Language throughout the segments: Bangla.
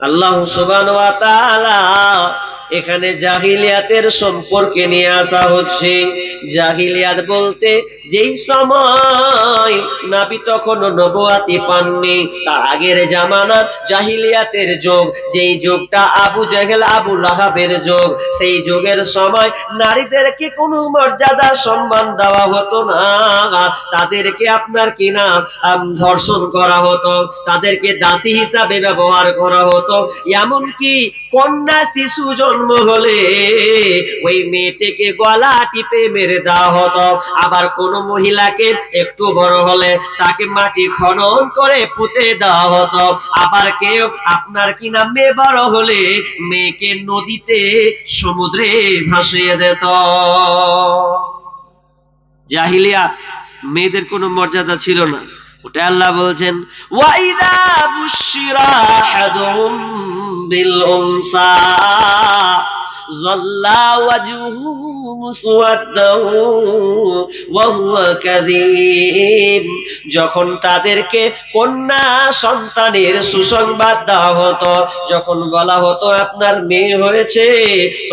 আল্লাহ সুবহানাহু ওয়া তাআলা এখানে জাহিলিয়াতের সম্পর্কে নিয়ে আসা হচ্ছে। জাহিলিয়াত বলতে যেই সময় নবী তখনও নবুয়াতি পাননি, তার আগের জামানা জাহিলিয়াতের যুগ, যেই যুগটা আবু জেহেল আবু লাহাবের যুগ, সেই যুগের সময় নারীদেরকে কোনো মর্যাদা সম্মান দেওয়া হতো না। তাদেরকে আপনার কিনা ধর্ষণ করা হতো, তাদেরকে দাসী হিসাবে ব্যবহার করা হতো। এমনকি কন্যা শিশু জন্ম হলে ওই মেয়েটিকে গলা টিপে মেরে দেওয়া হতো। আবার কোন মহিলাকে একটু বড় হলে তাকে মাটি খনন করে পুঁতে দেওয়া হতো। আবার কেউ আপনার কিনা মেয়ে বড় হলে মেয়েকে নদীতে সমুদ্রে ভাসিয়ে দিত। জাহিলিয়াত, মেয়েদের কোনো মর্যাদা ছিল না। ওটা আল্লাহ বলছেন, ওয়াইদা বুশিরা আহাদুহুম বিল উনসা যাল্লা ওয়াজহুহু মুসওয়াদ্দান ওয়া হুয়া কাযীব। যখন তাদেরকে কন্যা সন্তানের সুসংবাদ দেওয়া হতো, যখন বলা হতো আপনার মেয়ে হয়েছে,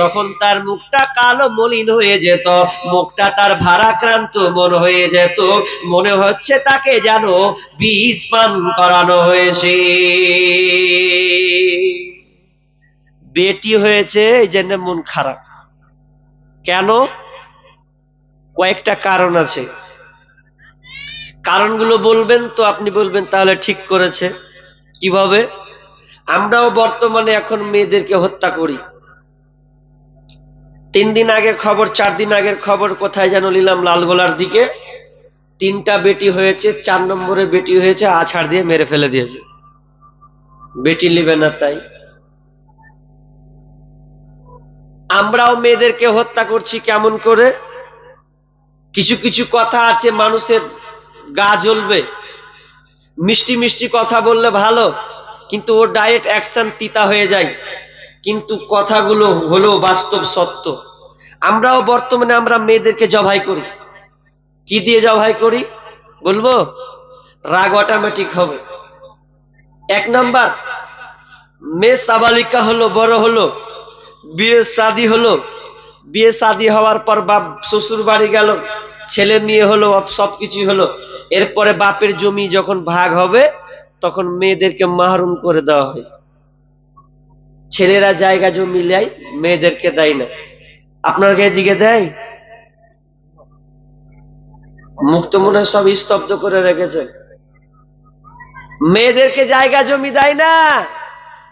তখন তার মুখটা কালো মলিন হয়ে যেত, মুখটা তার ভারাক্রান্ত মন হয়ে যেত, মনে হচ্ছে তাকে যেন বিষ পান করানো হয়েছে। বেটি হয়েছে এই জন্য মন খারাপ। কেন? কয়েকটা কারণ আছে। কারণগুলো বলবেন তো আপনি বলবেন তাহলে ঠিক করেছে। কিভাবে? আমরাও বর্তমানে এখন মেয়েদেরকে হত্যা করি। 3 দিন আগে খবর, 4 দিন আগের খবর কোথায় যেন নিলাম, লালগোলার দিকে 3টা বেটি হয়েছে, 4 নম্বরে বেটি হয়েছে, আছাড় দিয়ে মেরে ফেলে দিয়েছে। বেটি নিবে না তাই। আমরাও মেয়েদেরকে হত্যা করছি। কেমন করে? কিছু কিছু কথা আছে মানুষের গা জ্বলবে, মিষ্টি মিষ্টি কথা বললে ভালো, কিন্তু ওর ডাইরেক্ট অ্যাকশন তিতা হয়ে যায়, কিন্তু কথাগুলো হলো বাস্তব সত্য। আমরাও বর্তমানে আমরা মেয়েদেরকে জবাই করি। কি দিয়ে জবাই করি বলবো? রাগ অটোমেটিক হবে। 1 নাম্বার, মেয়ে সাবালিকা হলো, বড় হলো, বিয়ে শাদী হলো, বিয়ে শাদী হওয়ার পর বাপ শ্বশুর বাড়ি গেল, ছেলে মেয়ে হলো, সবকিছু হলো। এরপরে বাপের জমি যখন ভাগ হবে তখন মেয়েদেরকে মাহরুম করে দেওয়া হয়। ছেলেরা জায়গা জমি নেয়, মেয়েদেরকে দেয় না। আপনার এদিকে দেয়? মুক্ত মনে সব স্তব্ধ করে রেখেছে। মেয়েদেরকে জায়গা জমি দেয় না।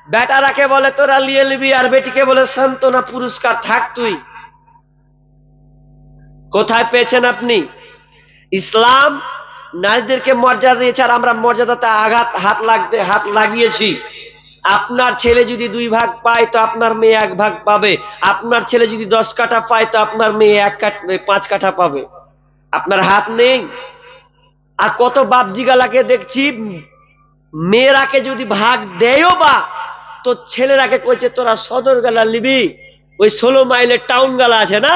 বেটারাকে বলে তোরা লিয়ে নিবি, আর বেটিকে বলে সান্ত্বনা পুরস্কার, থাক তুই। কোথায় পেয়েছেন আপনি? ইসলাম নারীদেরকে মর্যাদা দিয়েছে, আর আমরা মর্যাদাতে হাত লাগিয়েছি। আপনার ছেলে যদি 2 ভাগ পায় তো আপনার মেয়ে 1 ভাগ পাবে। আপনার ছেলে যদি 10 কাঠা পায় তো আপনার মেয়ে 5 কাঠা পাবে। আপনার হাত নেই। আর কত বাপজিগালাকে দেখছি, মেয়েরাকে যদি ভাগ দেয়ও বা, তো ছেলেরাকে কইছে তোরা সদর গালা নিবি, ওই 16 মাইলের টাউন গালা আছে না,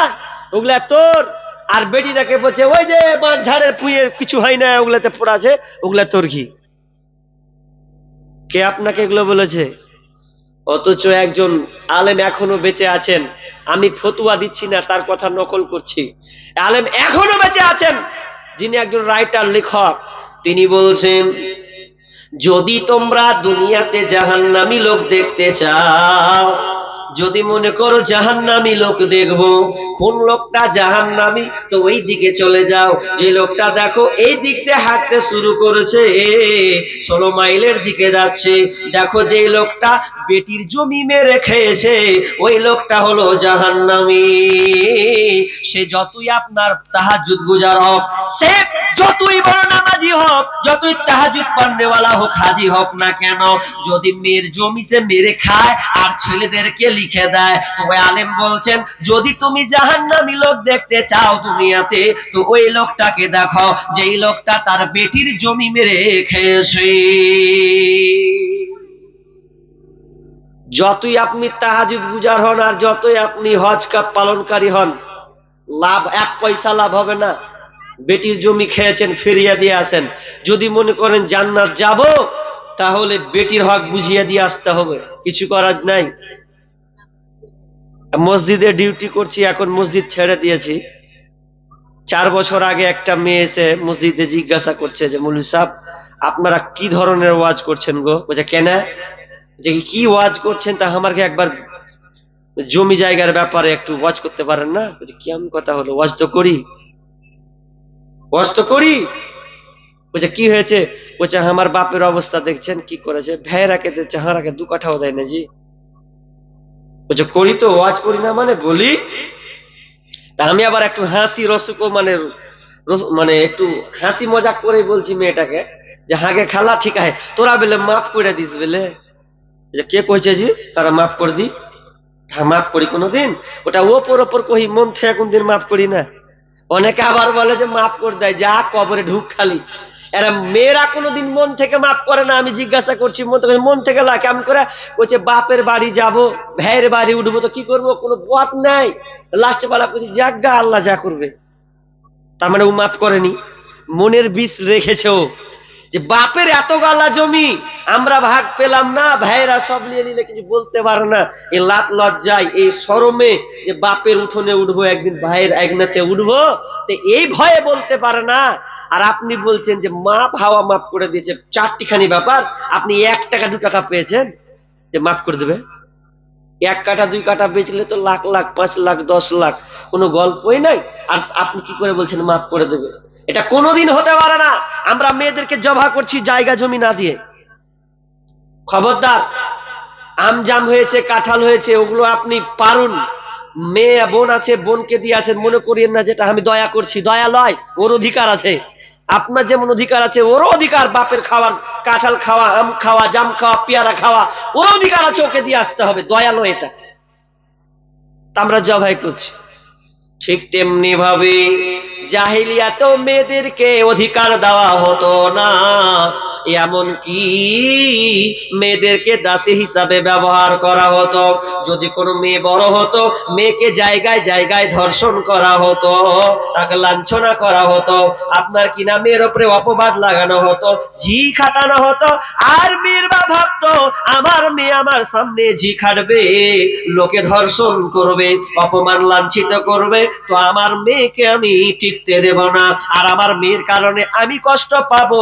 ওগুলা তোর। আর বেটিটাকে বলছে ওই যে ঝাড়ের পুঁয়ে কিছু হয় না, ওগুলাতে পড়া আছে, ওগুলা তোর ঘি। কে আপনাকে এগুলো বলেছে? অথচ একজন আলেম এখনো বেঁচে আছেন। আমি ফতুয়া দিচ্ছি না, তার কথা নকল করছি। আলেম এখনো বেঁচে আছেন, যিনি একজন রাইটার, লেখক। তিনি বলছেন, যদি তোমরা দুনিয়াতে জাহান্নামী লোক দেখতে চাও, যদি মনে করো জাহান্নামী লোক দেখবো, কোন লোকটা জাহান্নামী, তো ওই দিকে চলে যাও। যে লোকটা দেখো এই দিক দিয়ে হাঁটতে শুরু করেছে, 16 মাইলের দিকে যাচ্ছে, দেখো যে লোকটা বেটির জমি মেরে খেয়েছে, ওই লোকটা হলো জাহান্নামী। সে যতই আপনার তাহাজ্জুদ গুজার হোক, সে যতই বড় নামাজি হোক, যতই তাহাজ্জুদ পড়নেওয়ালা হোক, হাজি হোক না কেন, যদি মেয়ের জমি সে মেরে খায় আর ছেলেদেরকে লিখে দেয়, তো ওই আলেম বলছেন যদি তুমি জাহান্নামী লোক দেখতে চাও দুনিয়াতে, তো ওই লোকটাকে দেখো যেই লোকটা তার বেটির জমি মেরে খেয়েছে। যতই আপনি তাহাজ্জুদ গুজার হন আর যতই আপনি হজ কাপ পালনকারী হন, লাভ 1 পয়সা লাভ হবে না। বেটির জমি খেয়েছেন, ফিরিয়ে দিয়ে আসেন। যদি মনে করেন জান্নাত যাব, তাহলে বেটির হক বুঝিয়ে দিয়ে আসতে হবে, কিছু করার নাই। মসজিদে ডিউটি করছি, এখন মসজিদ ছেড়ে দিয়েছি। 4 বছর আগে একটা মেয়ে এসে মসজিদে জিজ্ঞাসা করছে যে মৌলভী সাহেব আপনারা কি ধরনের ওয়াজ করছেন গো? বলছে কেন, যে কি ওয়াজ করছেন তা আমাকে একবার জমি জায়গার ব্যাপারে একটু ওয়াজ করতে পারেন না? বলছে কেমন কথা হলো, ওয়াজ তো করি, ওয়াজ তো করি। বলছে কি হয়েছে? বলছে আমার বাপের অবস্থা দেখছেন কি করেছে, ভেড়াকে দিচ্ছে, হারাকে 2 কাঠাও দেয় না জি। বলছে করি তো, ওয়াজ করি না মানে বলি। তা আমি আবার একটু হাসি রসুকো মানে মানে একটু হাসি মজাক করে বলছি মেয়েটাকে যে হাগে খালা ঠিক আছে তোরা বেলে মাফ করে দিস বেলে। যে কে কইছে জি তারা মাফ করে দি? হ্যাঁ মাফ করি কোনোদিন, ওটা ওপর ওপর কহি, মন থেকে কোনদিন মাফ করি না। অনেকে আবার বলে যে মাফ করে দেয়, যা কবরে ঢুক খালি। এরা মেয়েরা কোনোদিন মন থেকে মাফ করে না। আমি জিজ্ঞাসা করছি মন থেকে লা কেমন করে? বলছে বাপের বাড়ি যাব, ভাইয়ের বাড়ি উঠবো, তো কি করবো, কোনো পথ নাই। লাস্টে বেলা করছি যাজ্ঞা আল্লাহ যা করবে। তার মানে ও মাফ করেনি, মনের বীজ রেখেছে ও, যে বাপের এত গালা জমি আমরা ভাগ পেলাম না, ভাইয়েরা সব নিয়ে নিলে কিছু বলতে পারে না। এই লাত লজ্জায়, এই শরমে যে বাপের উঠোনে উঠবো একদিন, ভাইয়ের একনাতে উঠবো, তো এই ভয়ে বলতে পারে না। আর আপনি বলছেন যে মাপ হাওয়া মাফ করে দিয়েছে, 4টিখানি ব্যাপার। আপনি 1 টাকা 2 টাকা পেয়েছেন যে মাফ করে দেবে? 1 কাঠা 2 কাঠা বেচলে তো লাখ লাখ, 5 লাখ, 10 লাখ, কোনো গল্পই নাই। আর আপনি কি করে বলছেন মাফ করে দেবে? এটা কোনোদিন হতে পারে না। আমরা মেয়েদেরকে জবা করছি জায়গা জমি না দিয়ে। খবরদার, আমজাম হয়েছে, কাঁঠাল হয়েছে, ওগুলো আপনি পারুন। মেয়ে বোন আছে, বোনকে দিয়ে আসেন, মনে করিয়েন না যেটা আমি দয়া করছি, দয়া লয়, ওর অধিকার আছে। আপনার যেমন অধিকার আছে ওরও অধিকার, বাপের খাওয়ার, কাঁঠাল খাওয়া, আম খাওয়া, জাম খাওয়া, পেয়ারা খাওয়া, ওর অধিকার আছে, ওকে দিয়ে আসতে হবে, দয়া নয় এটা। তা আমরা জবাই করছি। ঠিক তেমনি ভাবে জাহিলিয়াতে মেয়েদেরকে অধিকার দেওয়া হতো না, এমন কি মেয়েদেরকে দাসী হিসাবে ব্যবহার করা হতো। যদি কোনো মেয়ে বড় হতো, মেয়েকে জায়গায় জায়গায় ধর্ষণ করা হতো, তাকে লাঞ্ছনা করা হতো, আপনার কিনা মেয়ের উপরে অপবাদ লাগানো হতো, ঝি খাটানো হতো। আর মেয়ের বা ভাবতো আমার মেয়ে আমার সামনে ঝি খাটবে, লোকে ধর্ষণ করবে, অপমান লাঞ্ছিত করবে, তো আমার মেয়েকে আমি টিকতে দেব না, আর আমার মেয়ের কারণে আমি কষ্ট পাবো,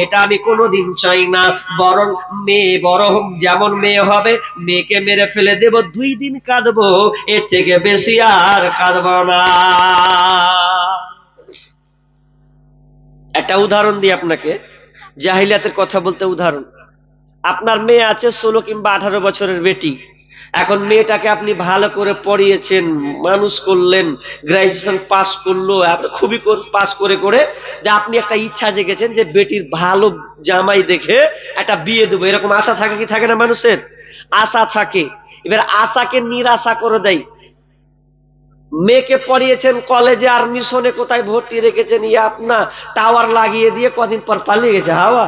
এটা আমি কোনোদিন চাই না। বরং মেয়ে বড় যেমন মেয়ে হবে, মেয়েকে মেরে ফেলে দেব, 2 দিন কাঁদবো, এর থেকে বেশি আর কাঁদবো না। একটা উদাহরণ দিই আপনাকে, জাহিলিয়াতের কথা বলতে উদাহরণ। আপনার মেয়ে আছে 16 কিংবা 18 বছরের বেটি। এখন মেয়েটাকে আপনি ভালো করে পড়িয়েছেন, মানুষ করলেন, গ্রাজুয়েশন পাস করলো, খুবই পাস করে করে যে আপনি একটা ইচ্ছা জেগেছেন যে বেটির ভালো জামাই দেখে একটা বিয়ে দেবো, এরকম আশা থাকে কি থাকে না? মানুষের আশা থাকে। এবার আশাকে নিরাশা করে দেয়। মেয়েকে পড়িয়েছেন কলেজে আর মিশনে কোথায় ভর্তি রেখেছেন, ইয়ে আপনার টাওয়ার লাগিয়ে দিয়ে কদিন পর পালিয়ে গেছে হাওয়া।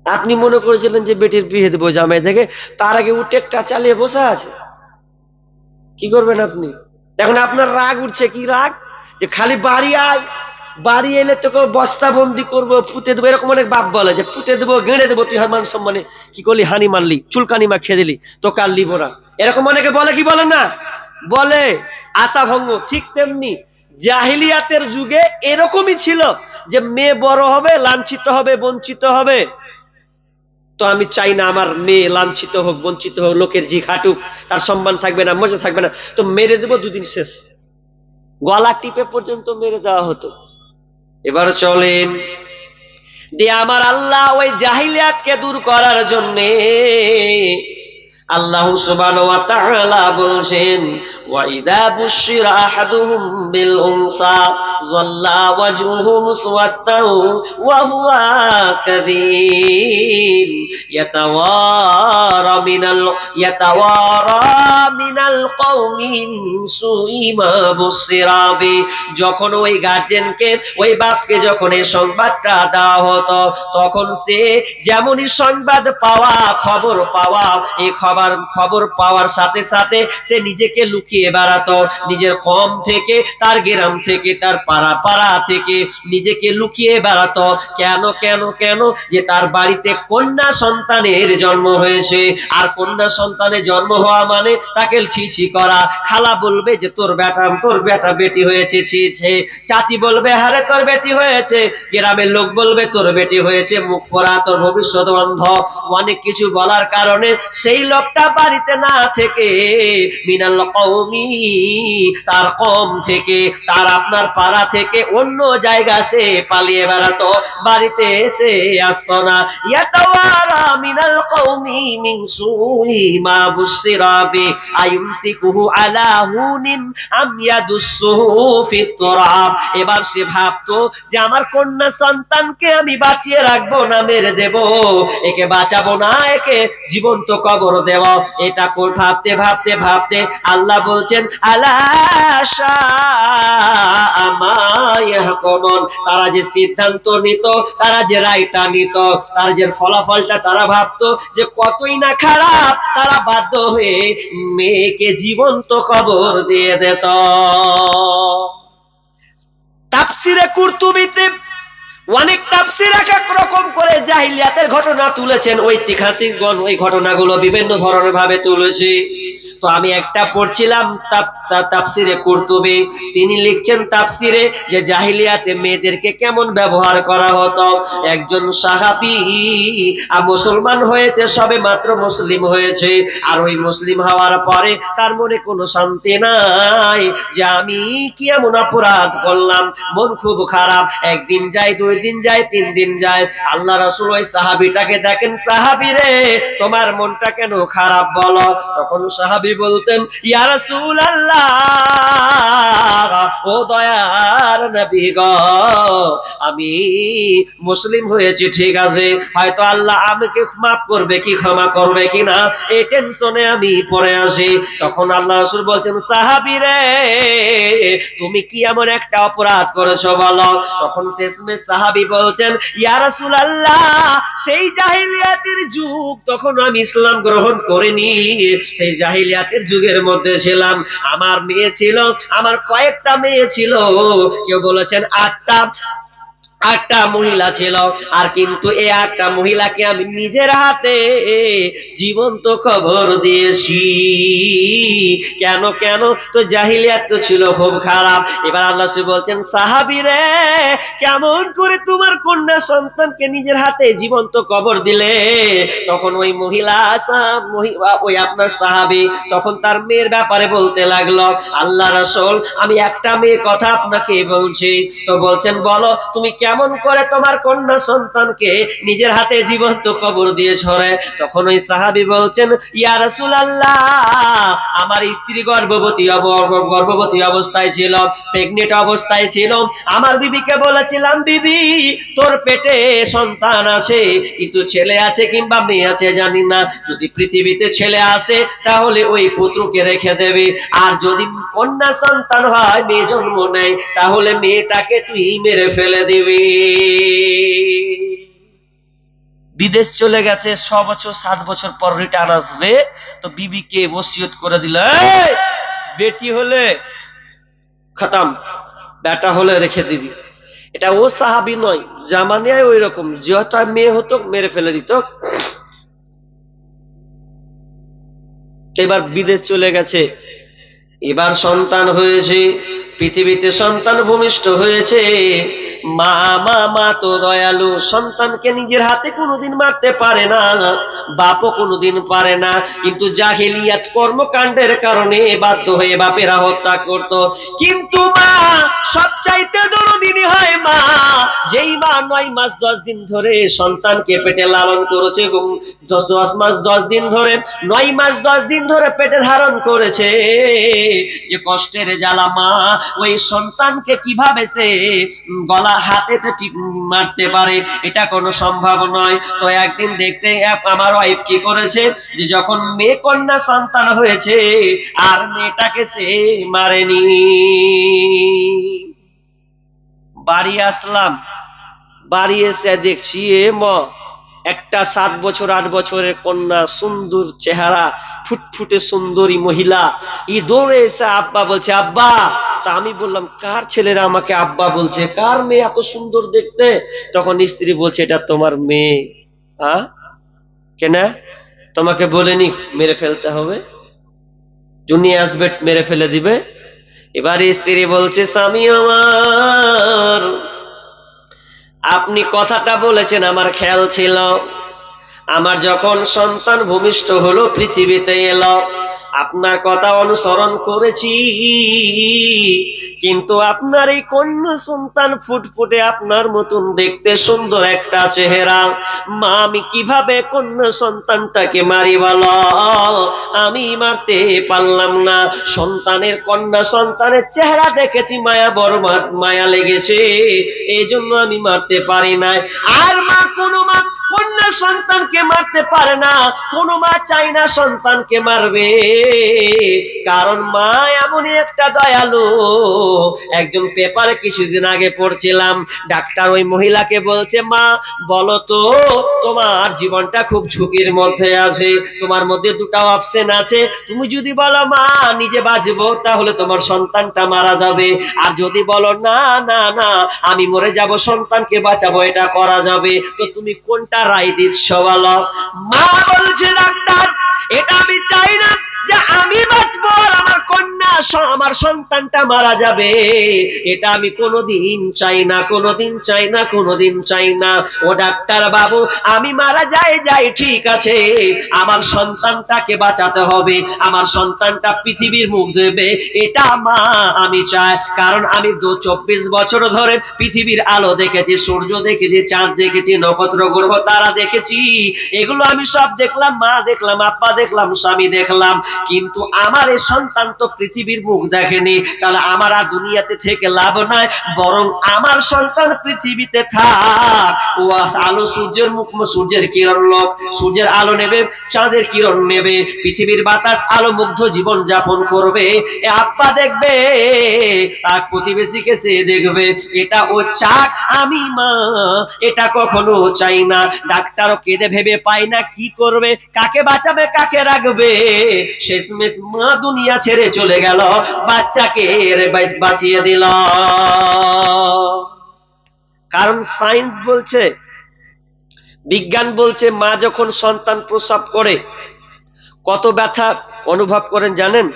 আপনি মনে করেছিলেন যে বেটির বিয়ে দেবো জামাই থেকে, তার আগে ও টেকটা চালিয়ে বসে আছে। কি করবেন আপনি? এখন আপনার রাগ উঠছে, কি রাগ? যে খালি বাড়ি আয়, বাড়ি এলে তোকে বস্তা বন্দি করবো, পুঁতে দেবো। এরকম অনেক বাপ বলে যে পুঁতে দেবো, গেঁড়ে দেবো, তুই মান সম্মানে কি করলি, হানি মারলি, চুলকানি মা খেয়ে দিলি, তোকে আর লিবো না। এরকম অনেকে বলে কি বলে না? বলে, আশা ভঙ্গ। ঠিক তেমনি জাহিলিয়াতের যুগে এরকমই ছিল যে মেয়ে বড় হবে, লাঞ্ছিত হবে, বঞ্চিত হবে, তো আমি চাই না আমার মেয়ে লাঞ্ছিত হোক, বঞ্চিত হোক, লোকের জি খাটুক, তার সম্মান থাকবে না, মজা থাকবে না, তো মেরে দেবো, 2 দিন শেষ। গলা টিপে পর্যন্ত মেরে দেওয়া হতো। এবার চলেন দিয়ে আমার আল্লাহ ওই জাহিলিয়াতকে দূর করার জন্যে আল্লাহ সুবহানাহু ওয়া তাআলা বলছেন, ওয়া ইযা বুশিরা আহাদুহুম বিল উনসা যাল্লা ওয়াজহুহু মুসওয়াদ্দান ওয়া হুয়া কাযীম ইয়াতাওয়ারা মিনাল কওমি মিন সুই মা বুশিরা বি। যখন ওই গার্জিয়ানকে, ওই বাপকে যখন এই সংবাদটা দেওয়া হতো, তখন সে যেমনই সংবাদ পাওয়া, খবর পাওয়া, এই খবর পাওয়ার সাথে সাথে সে নিজেকে লুকিয়ে লুকিয়ে বেড়াতো, নিজের কম থেকে, তার গ্রাম থেকে, তার পাড়া থেকে নিজেকে লুকিয়ে বেড়াতো। কেন কেন কেন? যে তার বাড়িতে কন্যা সন্তানের জন্ম হয়েছে, আর কন্যা সন্তানের জন্ম হওয়া মানে তাকে ছি ছি করা। খালা বলবে যে তোর বেটা বেটি হয়েছে, ছি ছি। চাচি বলবে হারে তোর বেটি হয়েছে। গ্রামের লোক বলবে তোর বেটি হয়েছে, মুখ পড়া, তোর ভবিষ্যৎ অন্ধ। অনেক কিছু বলার কারণে সেই লোকটা বাড়িতে না থেকে মিনাল কওমি, তার কম থেকে, তার আপনার পাড়া থেকে অন্য জায়গা সে পালিয়ে বেড়াতো, বাড়িতে এসে আসতো না। ইয়াতাওয়ারা মিনাল কওমি মিন সুই মা বুশিরা বি আয়ুমসিকুহু আলা হুনিন আম ইয়াদুসসুহু ফিত তুরাব। এবার সে ভাবতো যে আমার কন্যা সন্তানকে আমি বাঁচিয়ে রাখবো না মেরে দেব, একে বাঁচাবো না, একে জীবন্ত কবর দেব। এটা ভাবতে ভাবতে ভাবতে আল্লাহ বলছেন আলা শাআ মা ইয়াহকুমুন। তারা যে সিদ্ধান্ত নিত, তারা যে রায়টা নিত, তার যে ফলাফলটা তারা ভাবতো যে কতই না খারাপ, তারা বাধ্য হয়ে মেয়েকে জীবন্ত কবর দিয়ে দিত। তাফসিরে কুরতুবিতে অনেক তাফসির এক এক রকম করে জাহিলিয়াতের ঘটনা তুলেছেন, ঐতিহাসিকগণ ওই ঘটনাগুলো বিভিন্ন ধরনের ভাবে তুলেছে। তো আমি একটা পড়ছিলাম তাফসিরে কুরতুবি, তিনি লিখছেন তাফসিরে যে জাহিলিয়াতে মেয়েদেরকে কেমন ব্যবহার করা হতো। একজন সাহাবী মুসলমান হয়েছে, সবে মাত্র মুসলিম হয়েছে, আর ওই মুসলিম হওয়ার পরে তার মনে কোনো শান্তি নাই যে আমি কি এমন অপরাধ করলাম, মন খুব খারাপ। একদিন যায়, 2 দিন যায়, 3 দিন যায়, আল্লাহ রাসূল ওই সাহাবীটাকে দেখেন, সাহাবী রে তোমার মনটা কেন খারাপ বলো? তখন সাহাবী বলতেন ইয়া রাসূলুল্লাহ, ও দয়ার নবী গো, আমি মুসলিম হয়েছি ঠিক আছে, হয়তো আল্লাহ আমাকে মাফ করবে কি ক্ষমা করবে কিনা এই টেনশনে আমি পড়ে আসি। তখন আল্লাহ রাসূল বলছেন সাহাবী রে তুমি কি এমন একটা অপরাধ করেছো বলো? তখন শেষমেশ সাহাবী বলছেন ইয়া রাসূলুল্লাহ, সেই জাহিলিয়াতের যুগ, তখন আমি ইসলাম গ্রহণ করিনি, সেই জাহিলিয়াতের যুগের মধ্যে ছিলাম। আমার মেয়ে ছিল, আমার কয়েকটা মেয়ে ছিল, কেউ বলেছেন 8টা মহিলা ছিল, আর কিন্তু এই 8টা মহিলাকে আমি নিজের হাতে জীবন্ত কবর দিয়েছি। কেন কেন? তো জাহিলিয়াত তো ছিল খুব খারাপ। এবার আল্লাহ বলছেন সাহাবী রে কেমন করে তোমার কন্যা সন্তানকে নিজের হাতে জীবন্ত কবর দিলে? তখন ওই মহিলা ওই আপনার সাহাবী তখন তার মেয়ের ব্যাপারে বলতে লাগলো আল্লাহ রাসূল আমি একটা মেয়ে কথা আপনাকে বলছি। তো বলছেন বলো তুমি কেমন করে তোমার কন্যা সন্তানকে নিজের হাতে জীবন্ত কবর দিয়েছো রে? তখন ওই সাহাবী বলছেন ইয়া রাসূলুল্লাহ, আমার স্ত্রী গর্ভবতী অবস্থায় ছিল, প্রেগনেন্ট অবস্থায় ছিল। আমার বিবিকে বলেছিলাম বিবি তোর পেটে সন্তান আছে, কিন্তু ছেলে আছে কিংবা মেয়ে আছে জানি না, যদি পৃথিবীতে ছেলে আসে তাহলে ওই পুত্রকে রেখে দেবে, আর যদি কন্যা সন্তান হয়, মেয়ে জন্ম নেয়, তাহলে মেয়েটাকে তুই মেরে ফেলে দিবি। বিদেশ চলে গেছে, 6 বছর 7 বছর পর রিটার্ন আসবে, তো বিবিকে ওসিয়ত করে দিল বেটি হলে খতম, বেটা হলে রেখে দিবি। এটা ও সাহাবী নয়, জামানিয়ায় ওই রকম, যত মেয়ে হতো মেরে ফেলে দিত। এবার বিদেশ চলে গেছে, এবার সন্তান হয়েছে, পৃথিবীতে সন্তান ভূমিষ্ঠ হয়েছে। মা তো দয়ালু, সন্তানকে নিজের হাতে কোনোদিন মারতে পারে না, বাপও কোনোদিন পারে না, কিন্তু জাহিলিয়াত কর্মকাণ্ডের কারণে বাধ্য হয়ে বাপেরা হত্যা করত। কিন্তু মা সবচাইতে দরদিনী হয় মা, যেই মা 9 মাস 10 দিন ধরে সন্তানকে পেটে লালন করেছে, 10 মাস 10 দিন ধরে, 9 মাস 10 দিন ধরে পেটে ধারণ করেছে, যে কষ্টের জ্বালা মা ওই সন্তানকে কিভাবে সে গলা হাতে মারতে পারে, এটা কোনো সম্ভব নয়। তো একদিন দেখতে আমার ওয়াইফ কি করেছে, যে যখন মেয়ে কন্যা সন্তান হয়েছে আর মেয়েটাকে সে মারেনি। বাড়ি আসলাম, বাড়ি এসে দেখছি একটা 7 বছর 8 বছরের কন্যা, সুন্দর চেহারা, ফুটফুটে সুন্দরী মহিলা, ই দৌড়ে এসে আব্বা বলছে, আব্বা। তা আমি বললাম, কার ছেলেরা আমাকে আব্বা বলছে, কার মেয়ে এত সুন্দর দেখতে? তখন স্ত্রী বলছে, এটা তোমার মেয়ে। কেন তোমাকে বলেনি মেরে ফেলতে হবে? দুনিয়া আসবে মেরে ফেলে দিবে। এবার স্ত্রী বলছে, স্বামী আমার, আপনি কথাটা বলেছেন আমার খেয়াল ছিল। আমার যখন সন্তান ভূমিষ্ঠ হলো, পৃথিবীতে এলো, আপনার কথা অনুসরণ করেছি, কিন্তু আপনার এই কন্যা সন্তান ফুটফুটে আপনার মতন দেখতে, সুন্দর একটা চেহারা, মা আমি কিভাবে কন্যা সন্তানটাকে মারি বলো? আমি মারতে পারলাম না। সন্তানের, কন্যা সন্তানের চেহারা দেখেছি, মায়া, বড় মায়া লেগেছে, এই জন্য আমি মারতে পারি না। আর মা, কোনো মা কন্যা সন্তানকে মারতে পারে না, কোনো মা চায় না সন্তানকে মারবে, কারণ মা এমনই একটা দয়ালু। একজন পেপারে কিছুদিন আগে পড়ছিলাম, ডাক্তার ওই মহিলাকে বলছে, মা বলো তো, তোমার জীবনটা খুব ঝুঁকির মধ্যে আছে, তোমার মধ্যে দুটো অপশন আছে, তুমি যদি বলো মা নিজে বাঁচবো, তাহলে তোমার সন্তানটা মারা যাবে, আর যদি বলো না না না আমি মরে যাব, সন্তানকে বাঁচাবো, এটা করা যাবে, তো তুমি কোনটা রায় দিচ্ছ বলো? মা বলছে, ডাক্তার এটা আমি চাই না যে আমি বাঁচবো আর আমার কন্যা, আমার সন্তানটা মারা যাবে, এটা আমি কোনোদিন চাই না, কোনোদিন চাই না, কোনোদিন চাই না। ও ডাক্তার বাবু, আমি মারা যাই ঠিক আছে, আমার সন্তানটাকে বাঁচাতে হবে, আমার সন্তানটা পৃথিবীর মুখ দেবে, এটা মা আমি চাই, কারণ আমি 24 বছর ধরে পৃথিবীর আলো দেখেছি, সূর্য দেখেছি, চাঁদ দেখেছি, নক্ষত্র গ্রহ তারা দেখেছি, এগুলো আমি সব দেখলাম, মা দেখলাম, আব্বা দেখলাম, স্বামী দেখলাম, কিন্তু আমার এই সন্তান তো পৃথিবীর মুখ দেখেনি, তাহলে আমার আর দুনিয়াতে থেকে লাভ নাই, বরং আমার সন্তান পৃথিবীতে থাক, ও আলো সূর্যের মুখ, সূর্যের কিরণ লোক, সূর্যের আলো নেবে, চাঁদের কিরণ নেবে, পৃথিবীর বাতাস আলো মুগ্ধ জীবন যাপন করবে, এ আব্বা দেখবে, তার প্রতিবেশীকে সে দেখবে, এটা ও চাক, আমি মা এটা কখনো চাই না। ডাক্তারও কেঁদে ভেবে পায় না কি করবে, কাকে বাঁচাবে, কাকে রাখবে, শেষমেশ মা দুনিয়া ছেড়ে চলে গেল, বাচ্চাকে বাঁচিয়ে দিল। কারণ সায়েন্স বলছে, বিজ্ঞান বলছে, মা যখন সন্তান প্রসব করে কত ব্যথা অনুভব করেন জানেন?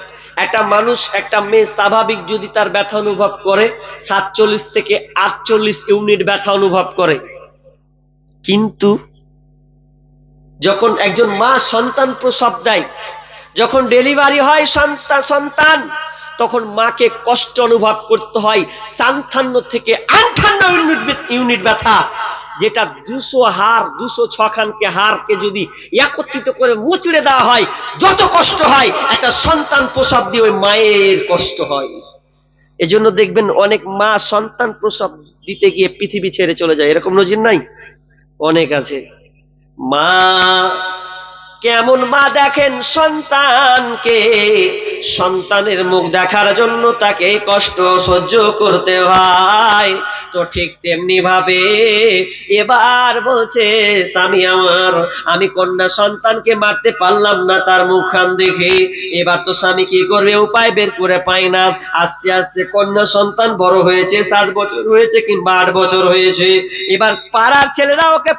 একটা মানুষ, একটা মেয়ে স্বাভাবিক যদি তার ব্যথা অনুভব করে 47 থেকে 48 ইউনিট ব্যথা অনুভব করে, কিন্তু যখন একজন মা সন্তান প্রসব দেয়, যখন ডেলিভারি হয় সন্তান, তখন মাকে কষ্ট অনুভব করতে হয় 57 থেকে 58 ইউনিট ব্যথা, যেটা 200 হাড়, 206 খানকে হাড়কে যদি একত্রিত করে মুচড়ে দেওয়া হয়, যত কষ্ট হয় একটা সন্তান প্রসব দিয়ে ওই মায়ের কষ্ট হয়। এজন্য দেখবেন অনেক মা সন্তান প্রসব দিতে গিয়ে পৃথিবী ছেড়ে চলে যায়, এরকম নজির নাই? অনেক আছে। মা কেমন মা দেখেন সন্তানকে, সন্তানের মুখ দেখার জন্য তাকে কষ্ট সহ্য করতে হয়, তো ঠিক তেমনি ভাবে এবার বলছে, স্বামী আমার, আমি কন্যা সন্তানকে মারতে পারলাম না তার মুখখান দেখে, এবার তো স্বামী কি করবে, উপায় বের করে পায় না। আস্তে আস্তে কন্যা সন্তান বড় হয়েছে, 7 বছর হয়েছে কিংবা 8 বছর হয়েছে, এবার পাড়ার ছেলেরা ওকে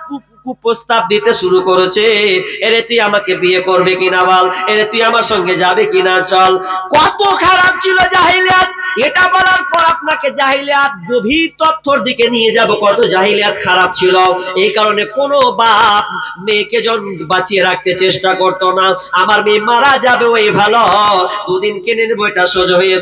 প্রস্তাব দিতে শুরু করেছে, এরে তুই আমাকে বিয়ে করবে কিনা বল, এরে তুই আমার সঙ্গে যাবে কিনা চল। কত খারাপ ছিল জাহিলিয়াত, এটা বলার পর আপনাকে জাহিলিয়াত গভীর তথ্যর দিকে নিয়ে যাব, কত জাহিলিয়াত খারাপ ছিল। এই কারণে কোনো বাপ মেয়েকে বাঁচিয়ে রাখতে চেষ্টা করতো না, আমার মেয়ে মারা যাবে ওই ভালো, দুদিন কিনে নেবো, এটা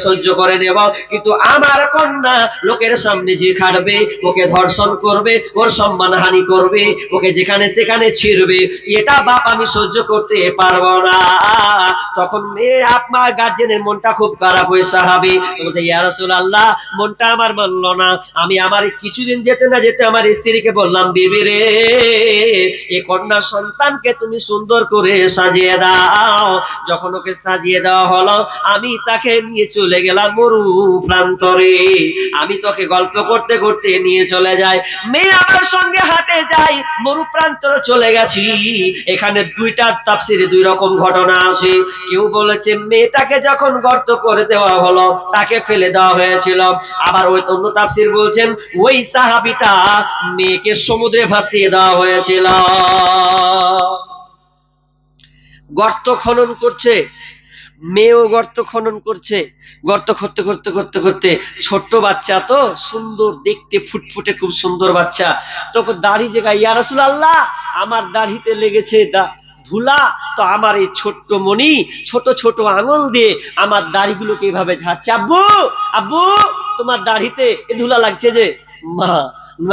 সহ্য করে নেব, কিন্তু আমার কন্যা লোকের সামনে যে খাটবে, ওকে ধর্ষণ করবে, ওর সম্মান হানি করবে, ওকে যেখানে সেখানে ছিড়বে, এটা বাপ আমি সহ্য করতে পারবো না। তখন মেয়ে আপনার গার্জেনের মনটা খুব খারাপ হয়ে স্বাভাবিক, ইয়া রাসূলুল্লাহ, মনটা আমার মানল না। আমি আমার কিছুদিন যেতে না যেতে আমার স্ত্রীকে বললাম, বিবি রে, এই কন্যা সন্তানকে তুমি সুন্দর করে সাজিয়ে দাও। যখন ওকে সাজিয়ে দেওয়া হলো, আমি তাকে নিয়ে চলে গেলাম মরু প্রান্তরে। আমি তোকে গল্প করতে করতে নিয়ে চলে যাই, মেয়ে আমার সঙ্গে হাঁটে যাই, মরু প্রান্তরে চলে গেছি। এখানে দুইটা তাফসিরে দুই রকম ঘটনা আছে। কেউ বলেছে মেয়েটাকে যখন গর্ত করে দেওয়া হলো তাকে ফেলে দেওয়া হয়েছিল। আবার ওই অন্য তাফসির বলছেন ওই সাহাবীটা মেয়েকে সমুদ্রে ভাসিয়ে দেওয়া হয়েছিল। গর্ত খনন করছে, মেয়েও গর্ত খনন করছে। গর্ত করতে করতে করতে করতে ছোট্ট বাচ্চা তো সুন্দর দেখতে, ফুটফুটে খুব সুন্দর বাচ্চা, তখন দাড়ি জায়গায়, ইয়া রাসূলুল্লাহ, আমার দাড়িতে লেগেছে ধুলা, তো আমার এই ছোট্ট মনি ছোট ছোট আঙুল দিয়ে আমার দাড়িগুলোকে এভাবে ঝাড়ছে। আব্বু, আব্বু, তোমার দাড়িতে এ ধুলা লাগছে যে। মা,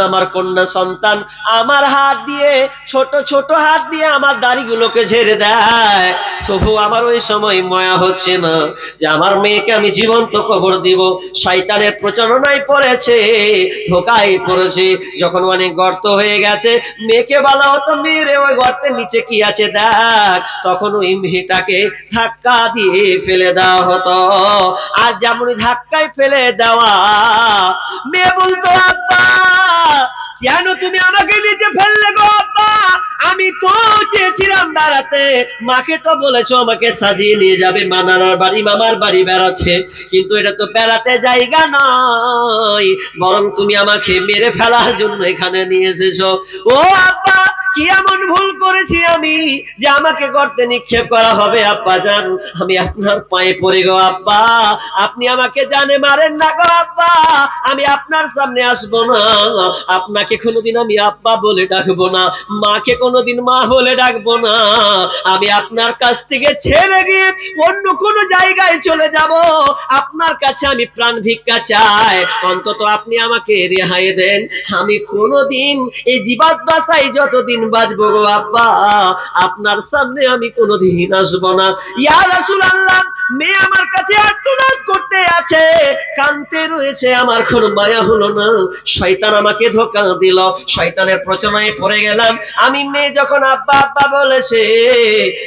আমার কন্যা সন্তান আমার হাত দিয়ে, ছোট ছোট হাত দিয়ে আমার দাড়িগুলোকে ঝেড়ে দেয়, তবু আমার ওই সময় ময়া হচ্ছে না যে আমার মেয়েকে আমি জীবন্ত কবর দিব। শয়তানের প্রচারণায় পড়েছে, ধোকায় পড়েছে। যখন অনেক গর্ত হয়ে গেছে, মেয়েকে বলা হতো, মেয়েরে ওই গর্তের নিচে কি আছে দেখ, তখন ওই মেয়েটাকে ধাক্কা দিয়ে ফেলে দেওয়া হতো। আর যেমনই ধাক্কায় ফেলে দেওয়া, মেয়ে বলতো, আব্বা, কেন তুমি আমাকে নিচে ফেললে গো আব্বা? আমি তো চেয়েছিলাম বেড়াতে, মাকে তো বলেছো আমাকে সাজিয়ে নিয়ে যাবে নানার বাড়ি, মামার বাড়ি বেড়াচ্ছে, কিন্তু এটা তো বেড়াতে জায়গা নয়, বরং তুমি আমাকে মেরে ফেলার জন্য এখানে নিয়ে এসেছো। ও আব্বা, কি এমন ভুল করেছি আমি যে আমাকে গর্তে নিক্ষেপ করা হবে? আব্বা জান, আমি আপনার পায়ে পড়ে গো আব্বা, আপনি আমাকে জানে মারেন না গো আব্বা, আমি আপনার সামনে আসবো না, আপনাকে কোনোদিন আমি আব্বা বলে ডাকবো না, মাকে কোনোদিন মা বলে ডাকবো না, আমি আপনার কাছ থেকে ছেড়ে গিয়ে অন্য কোনো জায়গায় চলে যাব, আপনার কাছে আমি প্রাণ ভিক্ষা চাই, অন্তত আপনি আমাকে রেহাই দেন, আমি কোনোদিন এই জীবাত্মাশাই যতদিন বাঁচবো গো আব্বা, আপনার সামনে আমি কোনোদিন আসবো না। ইয়া রাসূলুল্লাহ, মেয়ে আমার কাছে আর্তনাদ করতে আছে, কাঁদতে রয়েছে, আমার কোনো মায়া হলো না। শয়তান আমাকে ধোঁকা দিল, শয়তানের প্রচনায় পড়ে গেলাম। আমি মেয়ে যখন আব্বা আব্বা বলেছে,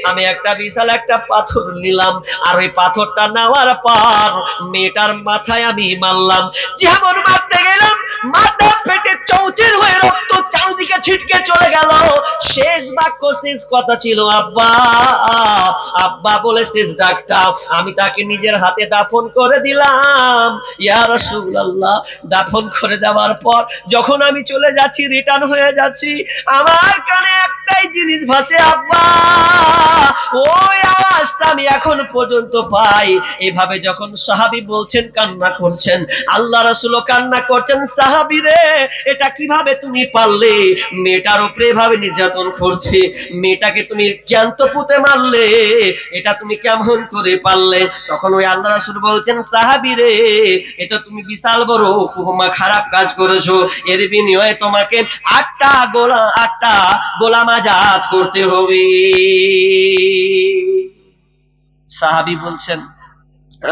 আমি একটা বিশাল একটা পাথর নিলাম, আর ওই পাথরটা নেওয়ার পর মেয়েটার মাথায় আমি মারলাম। যেমন মারতে গেলাম, মাথা ফেটে চৌচির হয়ে রক্ত চারদিকে ছিটকে চলে গেল। শেষ বাক্য, শেষ কথা ছিল আব্বা, আব্বা বলে শেষ ডাকটা। আমি তাকে নিজের হাতে দাফন করে দিলাম। ইয়া রাসূলুল্লাহ, দাফন করে দেওয়ার পর যখন আমি চলে যাচ্ছি, রিটার্ন হয়ে যাচ্ছি, আমার কানে একটাই জিনিস ভাসে, আব্বা, ওই আওয়াজটা আমি এখন পর্যন্ত পাই। এভাবে যখন সাহাবী বলছেন, কান্না করছেন, আল্লাহ রাসূলও কান্না করছেন, সাহাবী রে, এটা কিভাবে তুমি পারলে? মেয়েটার উপরে এভাবে নির্যাতন করছে, মেয়েটাকে তুমি জ্যান্ত পুঁতে মারলে, এটা তুমি কেমন করে পারলে? তখন ওই আল্লাহ রাসূল বলছেন, সাহাবী রে, এটা তুমি বিশাল বড় খারাপ কাজ করেছো, এর বিনিময়ে তোমাকে 8টা গোলাম আজাদ করতে হবে। সাহাবী বলছেন,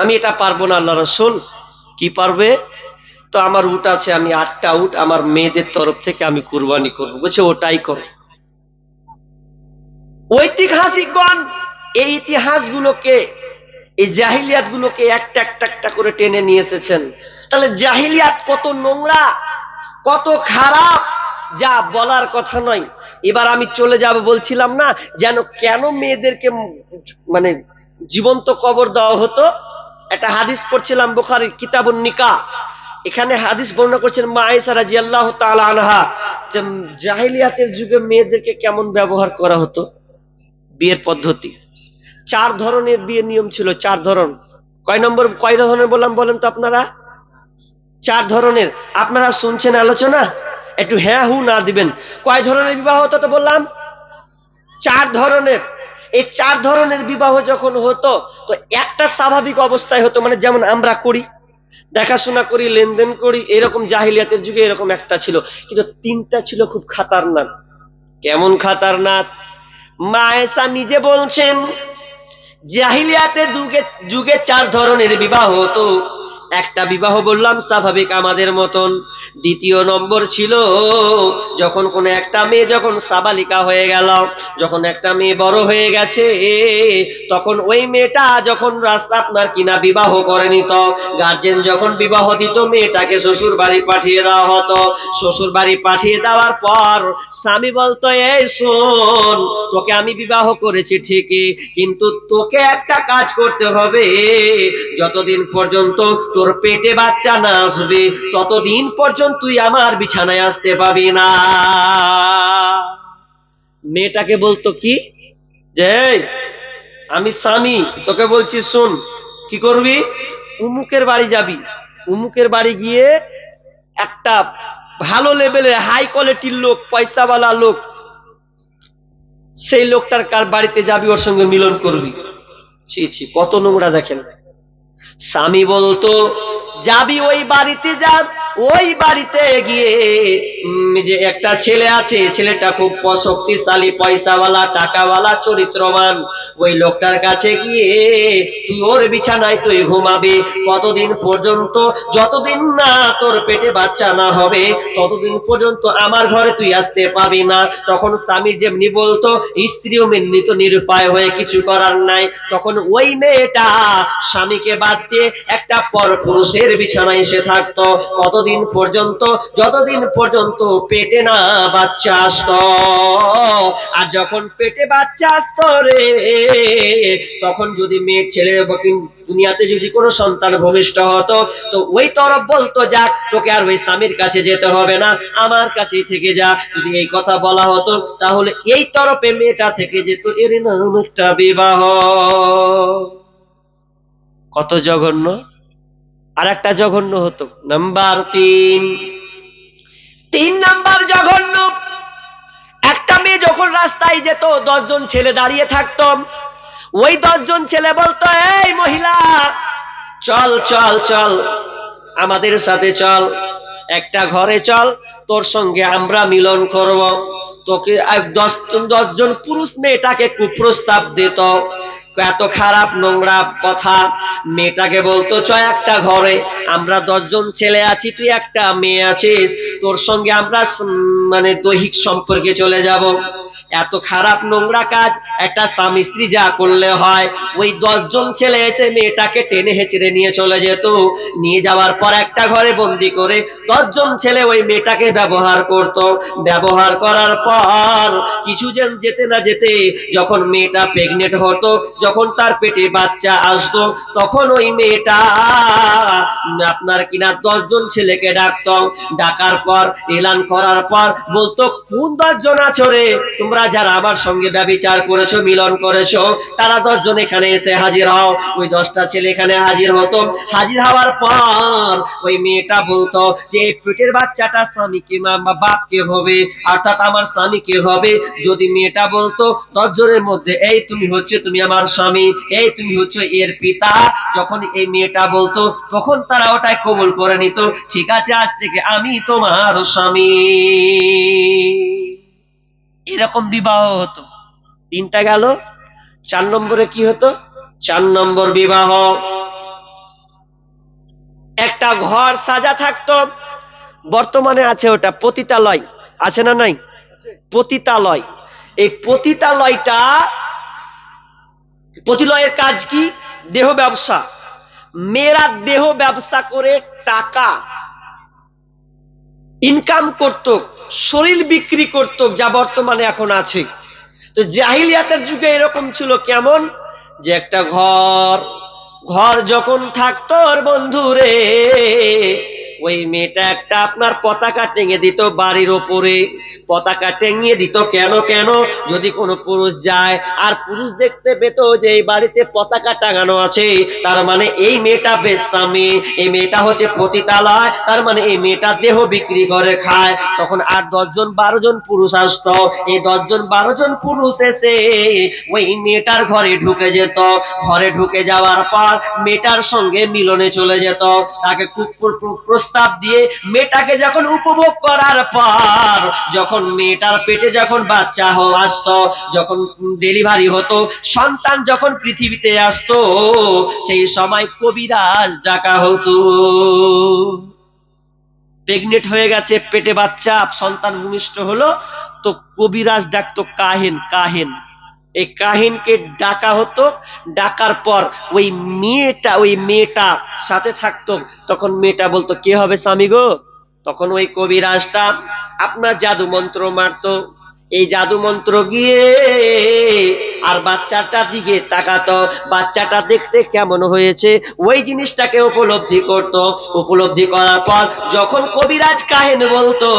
আমি এটা পারবো না আল্লাহ রাসূল। কি পারবে? তো আমার উট আছে, আমি 8টা উট আমার মেয়েদের তরফ থেকে আমি কুরবানি করবো। বলছে, ওটাই করো। ঐতিহাসিকগণ এই ইতিহাসগুলোকে, এই জাহিলিয়াত গুলোকে একটা একটা একটা করে টেনে নিয়ে এসেছেন। তাহলে জাহিলিয়াত কত নোংরা, কত খারাপ, যা বলার কথা নয়। এবার আমি চলে যাব, বলছিলাম না যেন কেন মেয়েদেরকে মানে জীবন্ত কবর দেওয়া হতো। একটা হাদিস পড়ছিলাম বুখারীর কিতাবুন নিকাহ, এখানে হাদিস বর্ণনা করছেন মা আয়েশা রাদিয়াল্লাহু তাআলা আনহা, যে জাহিলিয়াতের যুগে মেয়েদেরকে কেমন ব্যবহার করা হতো। বিয়ের পদ্ধতি 4 ধরনের বিয়ের নিয়ম ছিল। 4 ধরন। কয় ধরনের বললাম বলেন তো আপনারা? 4 ধরনের। আপনারা শুনছেন আলোচনা, একটু হ্যাঁ হু না দিবেন। কয় ধরনের বিবাহ হতো তো বললাম? 4 ধরনের। এই 4 ধরনের বিবাহ যখন হতো, তো একটা স্বাভাবিক অবস্থায় হতো, মানে যেমন আমরা করি, দেখাশোনা করি, লেনদেন করি, এরকম জাহিলিয়াতের যুগে এরকম একটা ছিল। কিন্তু 3টা ছিল খুব খাতারনাক। কেমন খাতারনাক? মা আয়েশা নিজে বলছেন, জাহিলিয়াতের যুগে 4 ধরনের বিবাহ হতো। একটা বিবাহ বললাম স্বাভাবিক আমাদের মতন। দ্বিতীয় নম্বর ছিল যখন কোন একটা মেয়ে যখন সাবালিকা হয়ে গেল, যখন একটা মেয়ে বড় হয়ে গেছে, তখন ওই মেয়েটা যখন রাস্তা আপনার কিনা বিবাহ করে নিত, গার্জেন যখন বিবাহ দিত মেয়েটাকে শ্বশুর বাড়ি পাঠিয়ে দেওয়া হতো। শ্বশুর বাড়ি পাঠিয়ে দেওয়ার পর স্বামী বলতো, এই শোন, তোকে আমি বিবাহ করেছি ঠিকই, কিন্তু তোকে একটা কাজ করতে হবে, যতদিন পর্যন্ত তোর পেটে বাচ্চা না আসবে ততদিন পর্যন্ত তুই আমার বিছানায় আসতে পাবি না। মেয়েটাকে বলতো কি, যে আমি স্বামী তোকে বলছি, শোন, কি করবি, উমুকের বাড়ি যাবি, উমুকের বাড়ি গিয়ে একটা ভালো লেভেলের হাই কোয়ালিটির লোক, পয়সাওয়ালা লোক, সেই লোকটার কার বাড়িতে যাবি, ওর সঙ্গে মিলন করবি। ছি ছি, কত নোংরা দেখেন। স্বামী বলতো, যাবি ওই বাড়িতে, যা, ওই বাড়িতে গিয়ে যে একটা ছেলে আছে, ছেলেটা খুব শক্তিশালী, পয়সাওয়ালা, টাকাওয়ালা, চরিত্রবান, ওই লোকটার কাছে গিয়ে তুই ওর বিছানায় তুই ঘুমাবি। কতদিন পর্যন্ত, যতদিন না তোর পেটে বাচ্চা না হবে ততদিন পর্যন্ত আমার ঘরে তুই আসতে পাবি না। তখন স্বামী যেমনি বলতো, স্ত্রীও মেনে তো, নিরুপায় হয়ে কিছু করার নাই। তখন ওই মেয়েটা স্বামীকে বাদ দিয়ে একটা পর পুরুষের বিছানায় এসে থাকতো। কতদিন পর্যন্ত, যতদিন পর্যন্ত পেটে না বাচ্চা আসতো। আর যখন পেটে বাচ্চা আসতো রে, তখন যদি মেয়ে ছেলে দুনিয়াতে যদি কোনো সন্তান ভূমিষ্ঠ হতো, তো ওই তরফ বলতো, যাক, তোকে আর ওই স্বামীর কাছে যেতে হবে না, আমার কাছেই থেকে যা। যদি এই কথা বলা হতো তাহলে এই তরফে মেয়েটা থেকে যেত। এর নাম একটা বিবাহ। কত জঘন্য। আর একটা জঘন্য হতো, নাম্বার 3 নাম্বার জঘন্য। একটা মেয়ে যখন রাস্তায় যেত, 10 জন ছেলে দাঁড়িয়ে থাকতো, ওই 10 জন ছেলে বলতো, এই মহিলা, চল চল চল, আমাদের সাথে চল, একটা ঘরে চল, তোর সঙ্গে আমরা মিলন করব। তোকে 10 জন পুরুষ মেয়েটাকে কুপ্রস্তাব দিত। এত খারাপ নোংরা কথা। মেয়েটাকে বলতো, চ একটা ঘরে, আমরা 10 জন ছেলে আছি, তুই একটা মেয়ে আছিস, তোর সঙ্গে আমরা মানে দৈহিক সম্পর্কে চলে যাব। এত খারাপ নোংরা কাজ একটা স্বামী স্ত্রী যা করলে হয়। ওই 10 জন ছেলে এসে মেয়েটাকে টেনে হেঁচড়ে নিয়ে চলে যেত। নিয়ে যাওয়ার পর একটা ঘরে বন্দি করে 10 জন ছেলে ওই মেয়েটাকে ব্যবহার করত। ব্যবহার করার পর কিছুদিন যেতে না যেতে যখন মেয়েটা প্রেগনেন্ট হতো, যখন তার পেটে বাচ্চা আসতো, তখন ওই মেয়েটা আপনার কিনা 10 জন ছেলেকে ডাকত। ডাকার পর এলান করার পর বলতো, কোন 10 জন আছো রে, তোমরা যারা আমার সঙ্গে ব্যভিচার করেছো, মিলন করেছো, তারা 10 জন এখানে এসে হাজির হও। ওই 10টা ছেলে এখানে হাজির হতো। হাজির হওয়ার পর ওই মেয়েটা বলতো যে পেটের বাচ্চাটা স্বামীকে বা বাপকে হবে, অর্থাৎ আমার স্বামীকে হবে। যদি মেয়েটা বলতো 10 জনের মধ্যে, এই তুমি আমার স্বামী, এই তুমি হচ্ছে এর পিতা, যখন এই মেয়েটা বলতো তখন তারা ওটাই কবুল করে নিত। ঠিক আছে, আজ থেকে আমি তোমার স্বামী। এরকম বিবাহ হতো। 3টা গেল। 4 নম্বরে কি হতো? 4 নম্বর বিবাহ, একটা ঘর সাজা থাকতো। বর্তমানে আছে ওটা পতিতালয়, আছে না নাই? পতিতালয়। এই পতিতালয়ের কাজ কি? দেহ ব্যবসা। মেয়েরা দেহ ব্যবসা করে টাকা ইনকাম করত, শরীর বিক্রি করত, যা বর্তমানে এখন আছে। তো জাহিলিয়াতের যুগে এরকম ছিল। কেমন? যে একটা ঘর যখন থাকতো বন্ধু রে, ওই মেয়েটা একটা আপনার পতাকা টেঙে দিত বাড়ির ওপরে। পতাকা টেঙিয়ে দিত কেন? যদি কোনো পুরুষ যায় আর পুরুষ দেখতে পেত যে এই বাড়িতে পতাকা টাঙানো আছে, তার মানে এই মেয়েটা বেশ্যামী, এই মেয়েটা হচ্ছে পতিতালয়, তার মানে এই মেয়েটা দেহ বিক্রি করে খায়। তখন আর 10 জন 12 জন পুরুষ আসতো। এই 10 জন 12 জন পুরুষ এসে ওই মেয়েটার ঘরে ঢুকে যেত। ঘরে ঢুকে যাওয়ার পর মেয়েটার সঙ্গে মিলনে চলে যেত। তাকে খুব প্রস্তাব দিয়ে মেয়েটাকে যখন উপভোগ করার পর যখন মেয়েটার পেটে যখন বাচ্চা আসতো, যখন ডেলিভারি হতো, সন্তান যখন পৃথিবীতে আসতো, সেই সময় কবিরাজ ডাকা হতো। প্রেগনেন্ট হয়ে গেছে, পেটে বাচ্চা, সন্তান ভূমিষ্ঠ হলো, তো কবিরাজ ডাকতো কাহিন। কাহিন, এই কাহিনকে ডাকা হতো। ডাকার পর ওই মেয়েটা সাথে থাকতো। তখন মেয়েটা বলতো, কে হবে স্বামী গো? তখন ওই কবিরাজটা আপনার জাদু মন্ত্র মারতো। এই জাদু মন্ত্র গিয়ে আর বাচ্চাটার দিকে তাকাতো, বাচ্চাটা দেখতে কেমন হয়েছে ওই জিনিসটাকে উপলব্ধি করত। উপলব্ধি করার পর যখন কবিরাজ কাহিন বলতো,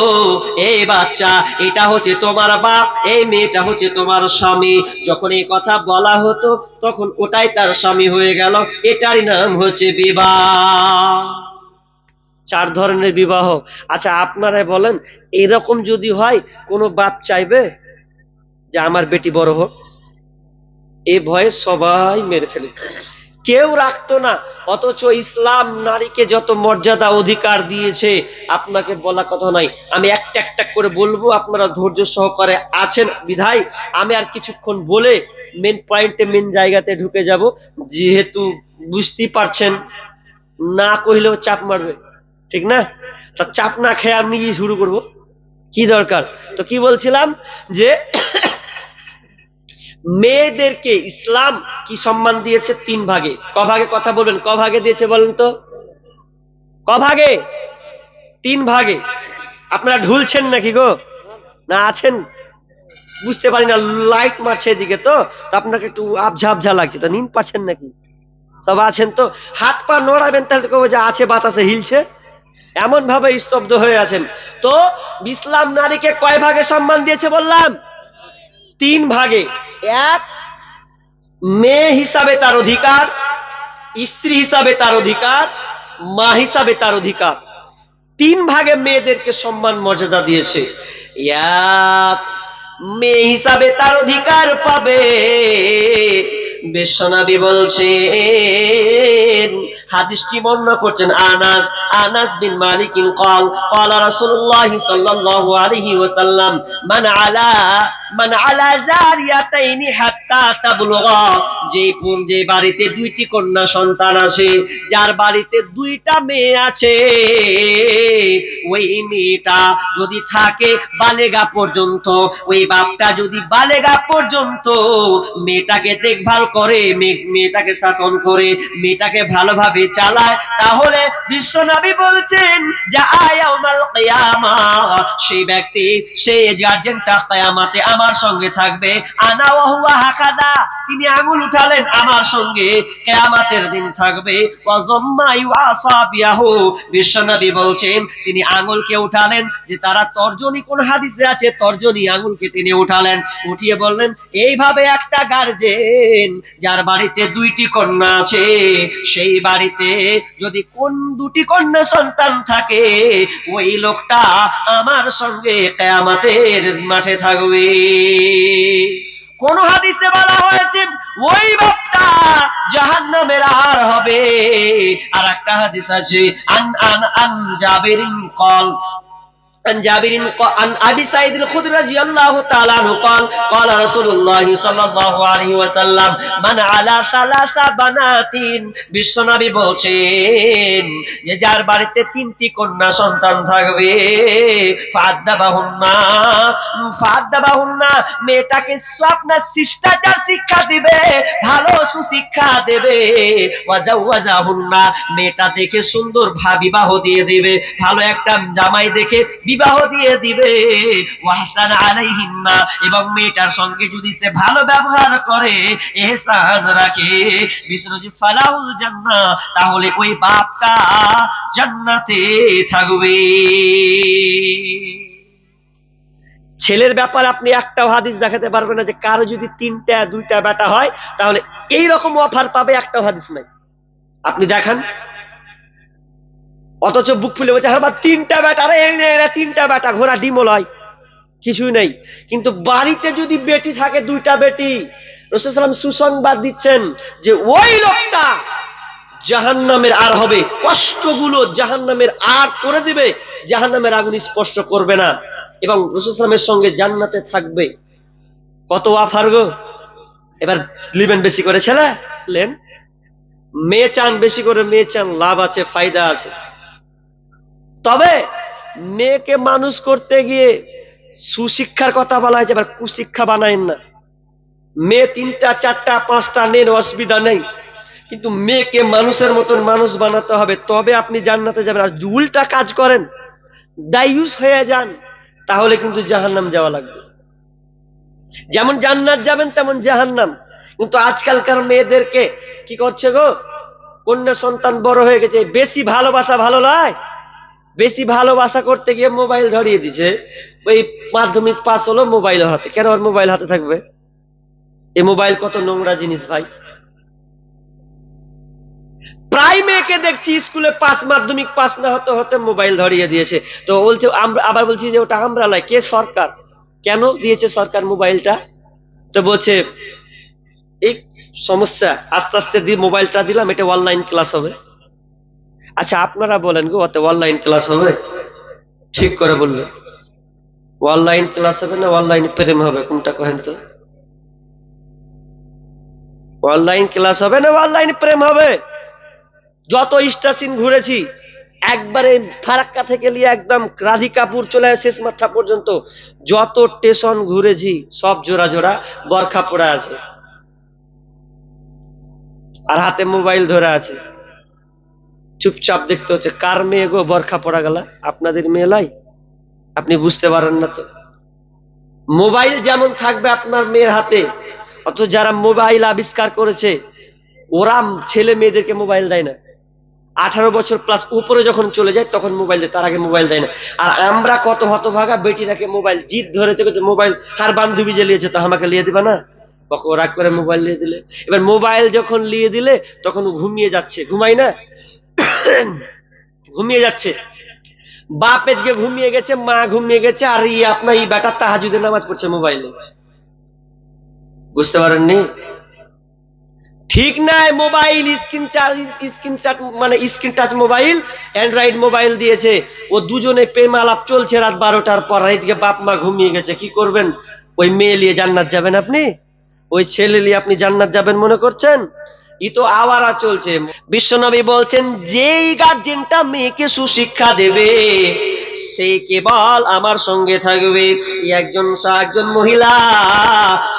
এই বাচ্চা এটা হচ্ছে তোমার বাপ, এই মেয়েটা হচ্ছে তোমার স্বামী, যখন এই কথা বলা হতো তখন ওটাই তার স্বামী হয়ে গেল। এটারই নাম হচ্ছে বিবাহ। 4 ধরনের বিবাহ। আচ্ছা আপনারা বলেন, এরকম যদি হয় কোনো বাপ চাইবে যে আমার বেটি বড় হোক? এ ভয়ে সবাই মেরে ফেলে, কেউ রাখতো না। অথচ ইসলাম নারীকে যত মর্যাদা অধিকার দিয়েছে আপনাকে বলা কথা নাই। আমি একটা একটা করে বলবো, আপনারা ধৈর্য সহকারে আছেন বিধায় আমি আর কিছুক্ষণ বলে মেন পয়েন্টে, মেন জায়গাতে ঢুকে যাব। যেহেতু বুঝতেই পারছেন, না কইলেও চাপ মারবে, ঠিক না? তা চাপ না খেয়ে আমি কি শুরু করব? কি দরকার? তো কি বলছিলাম যে মেয়েদেরকে ইসলাম কি সম্মান দিয়েছে? 3 ভাগে। ক ভাগে কথা বলবেন? ক ভাগে দিয়েছে বলেন তো? ক ভাগে? 3 ভাগে। আপনারা ঢুলছেন নাকি গো? না আছেন? বুঝতে পারি না, লাইট মারছে এদিকে, তো আপনাকে একটু আবঝা আবঝা লাগছে, তো নিন পাচ্ছেন নাকি? সব আছেন তো? হাত পা নড়াবেন তাহলে তো যে আছে, বাতাসে হিলছে, এমন ভাবে স্তব্ধ হয়ে আছেন। তো ইসলাম নারীকে কয় ভাগে সম্মান দিয়েছে বললাম? 3 ভাগে। এক, মেয়ে হিসাবে তার অধিকার, স্ত্রী হিসাবে তার অধিকার, মা হিসাবে তার অধিকার। 3 ভাগে মেয়েদেরকে সম্মান মর্যাদা দিয়েছে। এক, মেয়ে হিসাবে তার অধিকার পাবে। বিশ্বনবী বলছেন, হাদিসটি বর্ণনা করছেন আনাস বিন মালিক قال قال رسول الله صلى الله عليه وسلم من على জারিয়াতাইনি হাত্তা তাবলুগা, যে বাড়িতে 2টি কন্যা সন্তান আছে, যার বাড়িতে 2টা মেয়ে আছে, ওই মেয়েটা যদি থাকে বালেগা পর্যন্ত, ওই বাপটা যদি বালেগা পর্যন্ত মেয়েটাকে দেখভাল করে, মেয়েটাকে শাসন করে, মেয়েটাকে ভালোভাবে চালায়, তাহলে বিশ্বনবী বলছেন যা ইয়াউমাল কিয়ামা, সেই ব্যক্তি, সেই গার্জেনটা কিয়ামতে আমার সঙ্গে থাকবে। আনা ওয়া হুয়া হাকাদা, তিনি আঙ্গুল উঠালেন আমার সঙ্গে কিয়ামতের দিন থাকবে। ওয়া যাম্মা ইউআসাবিয়াহু, বিশ্বনবী বলছেন তিনি আঙ্গুলকে উঠালেন, যে তারা তর্জনী, কোন হাদিসে আছে তর্জনী আঙ্গুলকে তিনি উঠালেন, উঠিয়ে বললেন এইভাবে একটা গার্জেন যার বাড়িতে 2টি কন্যা আছে, সেই বাড়িতে যদি কোন 2টি কন্যা সন্তান থাকে, ওই লোকটা আমার সঙ্গে কিয়ামতের মাঠে থাকবে। কোন হাদিসে বলা হয়েছে ওই বাপটা জাহান্নামের আর হবে। আর একটা হাদিস আছে আন জাবিরিন قال عن جابر عن ابي سعيد الخدري رضي الله تعالى عنه قال قال رسول الله صلى الله عليه وسلم من على ثلاث بنات, বিশ্বনবী বলছেন যে যার বাড়িতে 3টি কন্যা সন্তান থাকবে, ফাদ্দাবাহুন্না, মেয়েটাকে আপনার শিষ্টাচার শিক্ষা দিবে, ভালো সুশিক্ষা দেবে। ওয়াজাওয়াজাহুন্না, মেয়েটা দেখে সুন্দর বিবাহ দিয়ে দিবে, ভালো একটা জামাই দেখে বিবাহ দিয়ে দিবে। ওয়াহসান আলাইহিন্না, এবং মেয়েটার সঙ্গে যদি সে ভালো ব্যবহার করে, ইহসান রাখে, বিষ্ণুজি ফালাহুল জান্নাহ, তাহলে ওই বাপটা জান্নাতে থাকবে। ছেলের ব্যাপারে আপনি একটাও হাদিস দেখাতে পারবেন না যে কারো যদি 3টা 2টা বেটা হয় তাহলে এই রকম অফার পাবে, একটাও হাদিস নাই। আপনি দেখান। অথচ বুক ফুলে বলছে হ্যাঁ 3টা বেটা, আরে 3টা বেটা, ঘোড়া ডিমল হয়, কিছুই নেই। কিন্তু বাড়িতে যদি বেটি থাকে, 2টা বেটি, রাসূল সাল্লাল্লাহু আলাইহি ওয়াসাল্লাম সুসংবাদ দিচ্ছেন যে ওই লোকটা জাহান্নামের আর হবে, কষ্টগুলো জাহান্নামের আর করে দিবে, জাহান্নামের আগুন স্পর্শ করবে না, এবং রাসূল সাল্লাল্লাহু আলাইহি ওয়াসাল্লামের সঙ্গে জান্নাতে থাকবে। কত অফার গো! এবার লিবেন বেশি করে ছেলে, লেন মেয়ে চান বেশি করে, মেয়ে চান, লাভ আছে, ফায়দা আছে। তবে মেয়েকে মানুষ করতে গিয়ে সুশিক্ষার কথা বলা হয়েছে, আবার কুশিক্ষা বানায়েন না। মেয়ে 3টা 4টা 5টা নেন, অসুবিধা নেই, কিন্তু মেয়েকে মানুষের মতন মানুষ বানাতে হবে, তবে আপনি জান্নাতে যাবেন। আর উল্টা কাজ করেন, দায়ুস হয়ে যান, তাহলে কিন্তু জাহান্নাম যাওয়া লাগবে। যেমন জান্নাত যাবেন তেমন জাহান্নাম। কিন্তু আজকালকার মেয়েদেরকে কি করছে গো, কন্যা সন্তান বড় হয়ে গেছে, বেশি ভালোবাসা ভালো নয়, বেশি ভালোবাসা করতে গিয়ে মোবাইল ধরিয়ে দিছে। ওই মাধ্যমিক পাস হলো মোবাইল হাতে, কেন ওর মোবাইল হাতে থাকবে? এই মোবাইল কত নোংরা জিনিস ভাই। প্রায় মেয়েকে দেখছি স্কুলে পাস, মাধ্যমিক পাস না হতে হতে মোবাইল ধরিয়ে দিয়েছে। তো বলছে আমরা, আবার বলছি যে ওটা আমরা নয়, কে? সরকার। কেন দিয়েছে সরকার মোবাইলটা? তো বলছে এই সমস্যা, আস্তে আস্তে দিয়ে মোবাইলটা দিলাম, এটা অনলাইন ক্লাস হবে। আচ্ছা আপনারা বলেন গো, ওতে অনলাইন ক্লাস হবে? ঠিক করে বললেন, অনলাইন ক্লাস হবে না অনলাইন প্রেম হবে? কোনটা কহেন তো? অনলাইন ক্লাস হবে না অনলাইন প্রেম হবে? যত স্টেশন ঘুরেছি, একবারে ফারাক্কা থেকে নিয়ে একদম রাধিকাপুর চলে শেষ মাথা পর্যন্ত যত স্টেশন ঘুরেছি, সব জোড়া জোড়া বরখা পড়া আছে, আর হাতে মোবাইল ধরে আছে, চুপচাপ দেখতে হচ্ছে। কার মেয়ে গো বরখা পড়া গেল? আপনাদের মেয়ে লাই? আপনি বুঝতে পারেন না তো। মোবাইল যেমন থাকবে আপনার মেয়ের হাতে, অত যারা মোবাইল আবিষ্কার করেছে ওরা ছেলে মেয়েদেরকে মোবাইল দেয় না। 18 বছর প্লাস উপরে যখন চলে যায় তখন মোবাইল দেয়, তার আগে মোবাইল দেয় না। আর আমরা কত হতভাগা বেটিরাকে মোবাইল জিদ ধরেছে, মোবাইল হার বান্ধবী যে লিয়েছে, তো আমাকে লিয়ে দিবা না? রাগ করে মোবাইল নিয়ে দিলে, এবার মোবাইল যখন নিয়ে দিলে তখন ঘুমিয়ে যাচ্ছে, ঘুমাই না, ঘুমিয়ে যাচ্ছে, বাপ এদিকে ঘুমিয়ে গেছে, মা ঘুমিয়ে গেছে, আর আপনার এই বেটা তাহাজ্জুদের নামাজ পড়ছে মোবাইলে। বুঝতে পারেননি? ঠিক নাই, মোবাইল স্ক্রিন টাচ, মানে screen touch mobile, Android mobile দিয়েছে, ও দুজনে প্রেম আলাপ চলছে রাত 12টার পর, এদিকে বাপ মা ঘুমিয়ে গেছে। কি করবেন? ওই মেয়ে নিয়ে জান্নাত যাবেন আপনি? ওই ছেলে নিয়ে আপনি জান্নাত যাবেন মনে করছেন? ই তো আওয়ারা চলছে। বিশ্বনবী বলছেন, যেই গার্জেনটা মেয়েকে সুশিক্ষা দেবে সে কেবল আমার সঙ্গে থাকবে। একজন মহিলা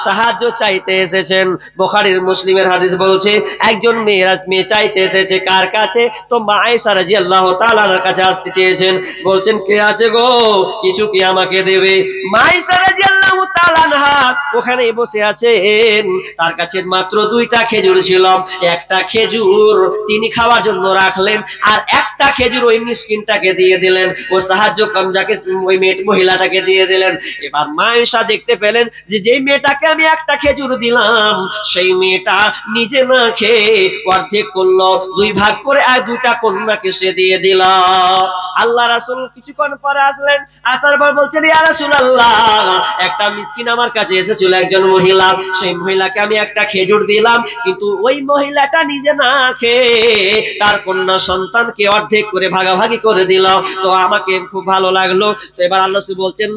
সাহায্য চাইতে এসেছেন, বুখারীর মুসলিমের হাদিস বলছে, একজন মেয়ে চাইতে এসেছে কার কাছে? তো মা আয়েশা রাদিয়াল্লাহু তাআলার কাছে আসতে চেয়েছেন। বলছেন, কে আছে গো, কিছু কি আমাকে দেবে? মা আয়েশা রাদিয়াল্লাহু তাআলা আনহা ওখানেই বসে আছেন, তার কাছে মাত্র 2টা খেজুর ছিল। একটা খেজুর তিনি খাওয়ার জন্য রাখলেন, আর একটা খেজুর ওই মিসকিনটাকে দিয়ে দিলেন, ও সাহায্য কম যাকে, ওই মহিলাটাকে দিয়ে দিলেন। এবার মা আয়েশা দেখতে পেলেন যে যেই মেয়েটাকে আমি একটা খেজুর দিলাম, সেই মেয়েটা নিজে না খেয়ে অর্ধেক করলো, 2 ভাগ করে, আর 2টা কন্যাকে সে দিয়ে দিল। আল্লাহ রাসূল কিছুক্ষণ পরে আসলেন, আসার পর বলছেন, ইয়া রাসূলুল্লাহ, একটা মিসকিন আমার কাছে এসেছিল, একজন মহিলা, সেই মহিলাকে আমি একটা খেজুর দিলাম, কিন্তু ওই মহিলাটা নিজে না খেয়ে তার কন্যা সন্তানকে অর্ধেক করে ভাগাভাগি করে দিল, তো আমাকে খুব ভালো লাগলো। তো এবার আল্লাহ রাসূল বলছেন,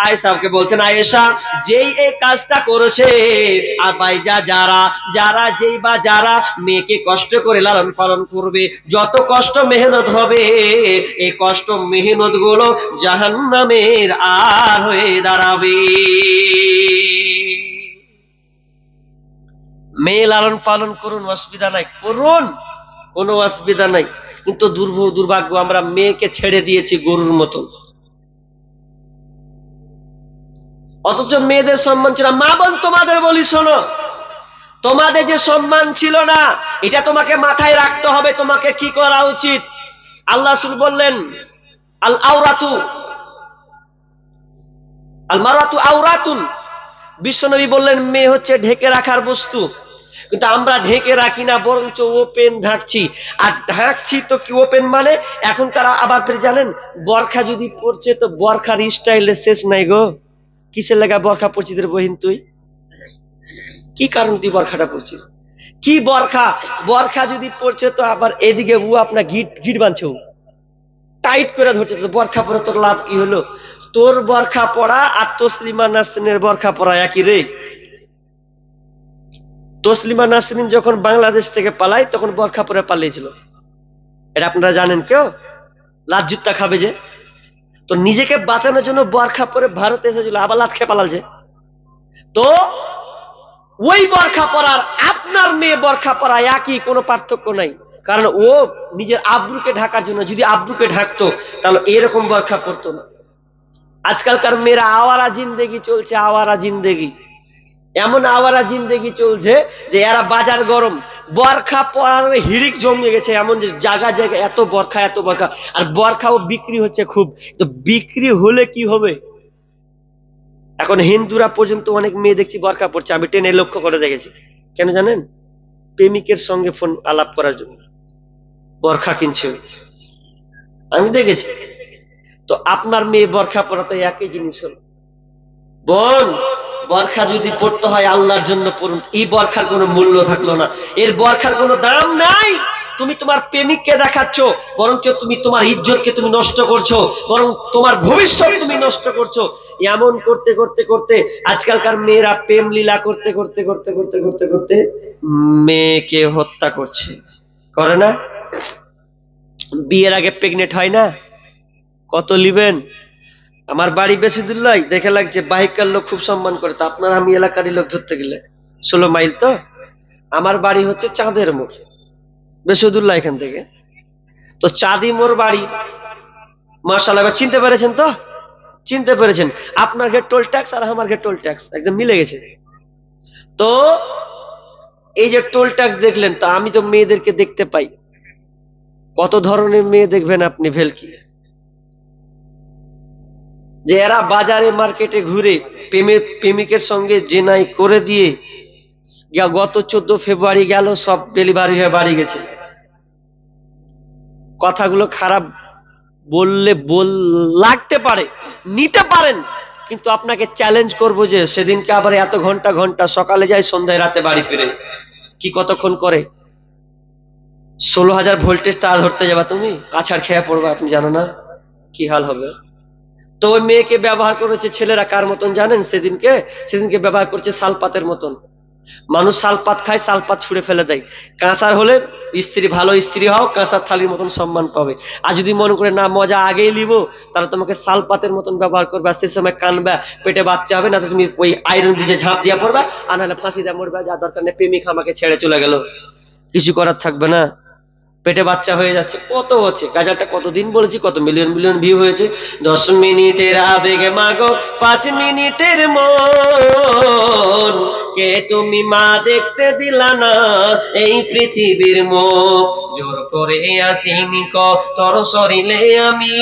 আয়েশাকে বলছেন, আয়েশা, যেই এই কাজটা করেছে, আর ভাইজা যারা মেয়েকে কষ্ট করে লালন পালন করবে, যত কষ্ট মেহনত হবে, এই কষ্ট মেহনত গুলো জাহান্নামের আর হয়ে দাঁড়াবে। মেয়ে লালন পালন করুন, অসুবিধা নাই, করুন, কোনো অসুবিধা নাই। কিন্তু দুর্ভাগ্য, আমরা মেয়েকে ছেড়ে দিয়েছি গরুর মতো। অথচ মেয়েদের সম্মান ছিল। মা বোন তোমাদের বলি, শোনো, তোমাদের যে সম্মান ছিল না, এটা তোমাকে মাথায় রাখতে হবে। তোমাকে কি করা উচিত? আল্লাহ রাসূল বললেন, আল মারাতু আওরাতুন। বিশ্বনবী বললেন, মেয়ে হচ্ছে ঢেকে রাখার বস্তু, কিন্তু আমরা ঢেকে রাখি না, বরঞ্চ ওপেন ঢাকছি। আর ঢাকছি তো কি ওপেন মানে, এখনকার আবার জানেন, বরখা যদি পড়ছে তো বরখার স্টাইলের শেষ নাই গো। কিসের লাগা বরখা পড়ছিস রে বহিন? তুই কি কারণ তুই বরখাটা পড়ছিস? কি বরখা, বরখা যদি পড়ছে তো আবার এদিকে ও আপনার গিট গিট বাঁধছে, টাইট করে ধরছে। তো বরখা পরে তোর লাভ কি হলো? তোর বরখা পড়া আর তসলিমা নাসরিনের বরখা পড়া একই রে। তসলিমা নাসরিন যখন বাংলাদেশ থেকে পালায় তখন বরখা পরে পালিয়েছিল, এটা আপনারা জানেন কেউ? লাত জুত্তা খাবে যে। তো নিজেকে বাঁচানোর জন্য বরখা পরে ভারতে এসেছিল, আবার লাত খেয়ে পালালছে। তো ওই বরখা পরার আপনার মেয়ে বরখা পরা একই, কোনো পার্থক্য নাই। কারণ ও নিজের আব্রুকে ঢাকার জন্য, যদি আব্রুকে ঢাকতো তাহলে এরকম বরখা পরতো না। আজকালকার মেয়েরা আওয়ারা জিন্দেগি চলছে, আওয়ারা জিন্দেগি, এমন আওয়ারা জিন্দেগি চলছে যে এরা বাজার গরম, বরখা পরার হিড়িক জমে গেছে, এমন যে জায়গা জায়গা এত বরখা এত বরখা। আর বরখাও বিক্রি হচ্ছে খুব। তো বিক্রি হলে কি হবে? এখন হিন্দুরা পর্যন্ত অনেক মেয়ে দেখছি বরখা পড়ছে, আমি ট্রেনে লক্ষ্য করে দেখেছি। কেন জানেন? প্রেমিকের সঙ্গে ফোন আলাপ করার জন্য বরখা কিনছে, আমি দেখেছি। তো আপনার মেয়ে বরখা পরা তো একই জিনিস হল। বোন, বরখা যদি পড়তে হয় আল্লাহর জন্য পড়ুন, এই বরখার কোনো মূল্য থাকলো না, এর বরখার কোনো দাম নাই। তুমি তোমার প্রেমিককে দেখাচ্ছ, বরঞ্চ তুমি তোমার ইজ্জতকে তুমি নষ্ট করছো, বরং তোমার ভবিষ্যৎ তুমি নষ্ট করছো। এমন করতে করতে করতে আজকালকার মেয়েরা প্রেম লীলা করতে করতে করতে করতে করতে করতে মেয়েকে হত্যা করছে, করে না? বিয়ের আগে প্রেগনেন্ট হয় না? কত লিবেন? আমার বাড়ি বেসিদুল্লাহ, দেখে লাগছে বাইকার লোক খুব সম্মান করে। তো আপনার আমি এলাকারই লোক ধরতে গেলে 16 মাইল। তো আমার বাড়ি হচ্ছে চাঁদের মোড়, বেসিদুল্লাহ এখান থেকে। তো চাঁদি মোড় বাড়ি, মাশাআল্লাহ। এবার চিনতে পেরেছেন তো? চিনতে পেরেছেন? আপনার ঘের টোল ট্যাক্স আর আমার ঘের টোল ট্যাক্স একদম মিলে গেছে। তো এই যে টোল ট্যাক্স দেখলেন, তো আমি তো মেয়েদেরকে দেখতে পাই, কত ধরনের মেয়ে দেখবেন আপনি ভেলকি, যে এরা বাজারে মার্কেটে ঘুরে প্রেমিকের সঙ্গে জেনাই করে দিয়ে গত 14 ফেব্রুয়ারি গেল, সব ডেলিভারি হয়ে বাড়ি গেছে। কথাগুলো খারাপ বললে লাগতে পারে, নিতে পারেন, কিন্তু আপনাকে চ্যালেঞ্জ করব যে সেদিনকে আবার এত ঘন্টা ঘন্টা, সকালে যায় সন্ধ্যায় রাতে বাড়ি ফিরে, কি কতক্ষণ করে? 16,000 ভোল্টেজ তার ধরতে যাবা তুমি, আছাড় খেয়ে পড়বা, তুমি জানো না কি হাল হবে। তো ওই মেয়েকে ব্যবহার করেছে ছেলেরা কার মতন জানেন? সেদিনকে ব্যবহার করছে শালপাতের মতন। মানুষ শালপাত খায়, শালপাত ছুঁড়ে ফেলে দেয়। কাঁসার হলে স্ত্রী, ভালো স্ত্রী হও, কাঁসার থালির মতন সম্মান পাবে। আর যদি মনে করে না মজা আগেই লিব, তাহলে তোমাকে শালপাতের মতন ব্যবহার করবে, আর সে সময় কানবা, পেটে বাচ্চা হবে না, তো তুমি ওই আয়রন ব্রিজে ঝাঁপ দিয়া পড়বা, আর নাহলে ফাঁসি দিয়ে মরবা। যা দরকার নেই, প্রেমিক আমাকে ছেড়ে চলে গেল, কিছু করার থাকবে না, পেটে বাচ্চা হয়ে যাচ্ছে। কত হচ্ছে গাজাটা, কতদিন বলেছি, কত মিলিয়ন মিলিয়ন ভিউ হয়েছে। 10 মিনিটের আবেগে মাগো 5 মিনিটের মন, কে তুমি মা দেখতে দিলা না এই পৃথিবীর মুখ, জোর করে আসিনি তোর শরীরে আমি,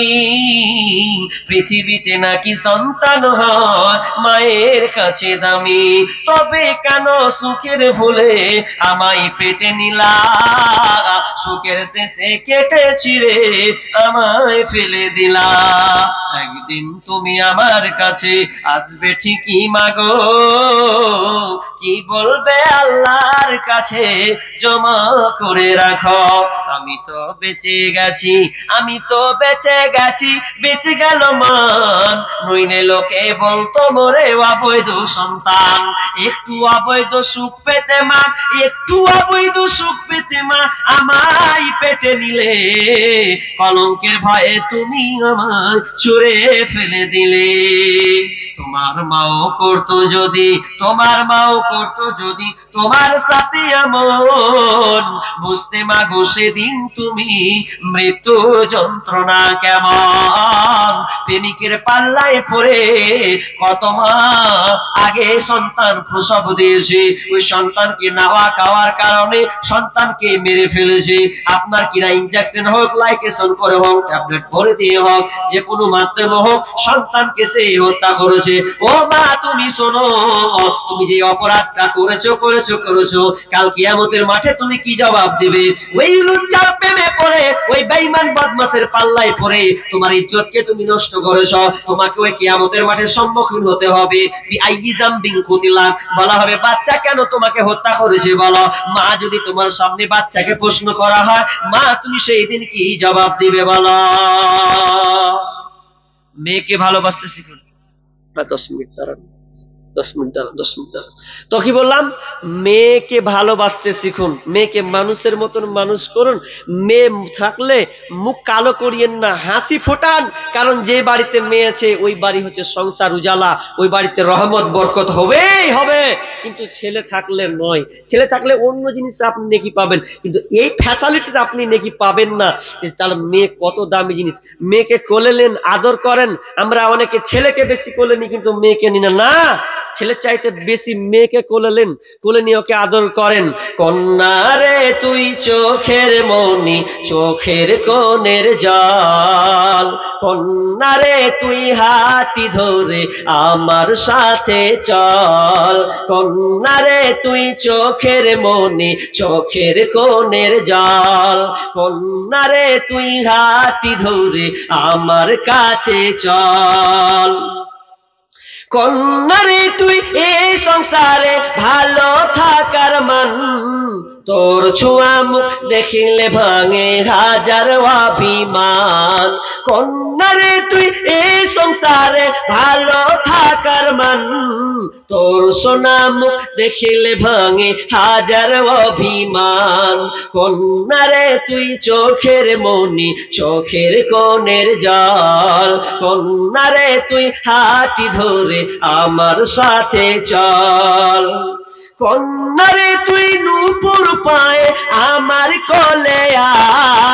পৃথিবীতে নাকি সন্তান হয় মায়ের কাছে দামি, তবে কেন সুখের ভুলে আমায় পেটে নিলা, সুখের শেষে কেটে ছিঁড়ে আমায় ফেলে দিলা, একদিন তুমি আমার কাছে আসবে ঠিকই মাগো, কি বলবে আল্লাহর কাছে জমা করে রাখো, আমি তো বেঁচে গেছি, আমি তো বেঁচে গেছি, বেঁচে গেল মান, নইলে লোকে বলতো মোরে অবৈধ সন্তান, একটু অবৈধ সুখ পেতে মা, একটু অবৈধ সুখ পেতে মা আমায় পেটে নিলে, কলঙ্কের ভয়ে তুমি আমায় ছুঁড়ে ফেলে দিলে, তোমার মাও করতো যদি, তোমার মাও করতো যদি তোমার সাথে এমন, বুঝতে মাগো সেদিন তুমি মৃত্যু যন্ত্রণা কেমন, প্রেমিকের পাল্লায় পড়ে কত মা আগে সন্তান প্রসব দিয়েছে, ওই সন্তানকে নাওয়া খাওয়ার কারণে, সন্তানকে সন্তানকে মেরে ফেলেছে, আপনার কিনা ইনজেকশন হোক, লাইকেশন করে হোক, ট্যাবলেট ভরে দিয়ে হোক, যে কোনো মাধ্যমে হোক সন্তানকে সে হত্যা করেছে। ও মা তুমি শোনো, তুমি যে অপরাধটা করেছো কাল কিয়ামতের মাঠে তুমি কি জবাব দিবে? ওই লুচ্চার প্রেমে পড়ে, ওই বেঈমান বদমাশের পাল্লায় পড়ে তোমার ইজ্জতকে তুমি নষ্ট করেছো, তোমাকে ওই কিয়ামতের মাঠে সম্মুখীন হতে হবে। বিআইয়ি যামবিন কুতিলা, বলা হবে বাচ্চা কেন তোমাকে হত্যা করেছে বলো। মা যদি তোমার সামনে বাচ্চাকে প্রশ্ন করা হয়, মা তুমি সেই দিন কি জবাব দিবে বলো? মেয়েকে ভালোবাসতে শিখুন। 10 মিনিট দাঁড়ান, 10 মিনিট দাঁড়ান, 10 মিনিট দাঁড়ান। তো কি বললাম? মেয়েকে ভালোবাসতে শিখুন, মেয়েকে মানুষের মতন মানুষ করুন। মেয়ে থাকলে মুখ কালো করিয়েন না, হাসি ফোটান। কারণ যে বাড়িতে মেয়ে আছে ওই বাড়ি হচ্ছে সংসার উজালা, ওই বাড়িতে রহমত বরকত হবেই হবে। কিন্তু ছেলে থাকলে নয়, ছেলে থাকলে অন্য জিনিস আপনি নেকি পাবেন, কিন্তু এই ফ্যাসিলিটিতে আপনি নেকি পাবেন না। তাহলে মেয়ে কত দামি জিনিস, মেয়েকে কোলে নেন, আদর করেন। আমরা অনেকে ছেলেকে বেশি কোলে নিই কিন্তু মেয়েকে নিই না। ছেলের চাইতে বেশি মেয়েকে কোলে নেন, কোলে নিয়ে ওকে আদর করেন। কন্যা রে তুই চোখের মনি, চোখের কোণের জল, কন্যা রে তুই হাঁটি ধরে আমার সাথে চল, কন্যা রে তুই চোখের মনি, চোখের কোণের জল, কন্যা রে তুই হাঁটি ধরে আমার কাছে চল। কন্যারে তুই এই সংসারে ভালো থাকার মান, তোর ছোঁয়া মুখ দেখিলে ভাঙে হাজার অভিমান। কন্যারে তুই এই সংসারে ভালো থাকার মান, তোর সোনা মুখ দেখিলে ভাঙে হাজার অভিমান। কন্যারে তুই চোখের মনি, চোখের কোণের জল, কন্যারে তুই হাঁটি ধরে আমার সাথে চল। কন্যারে তুই নূপুর পায়ে আমার কোলে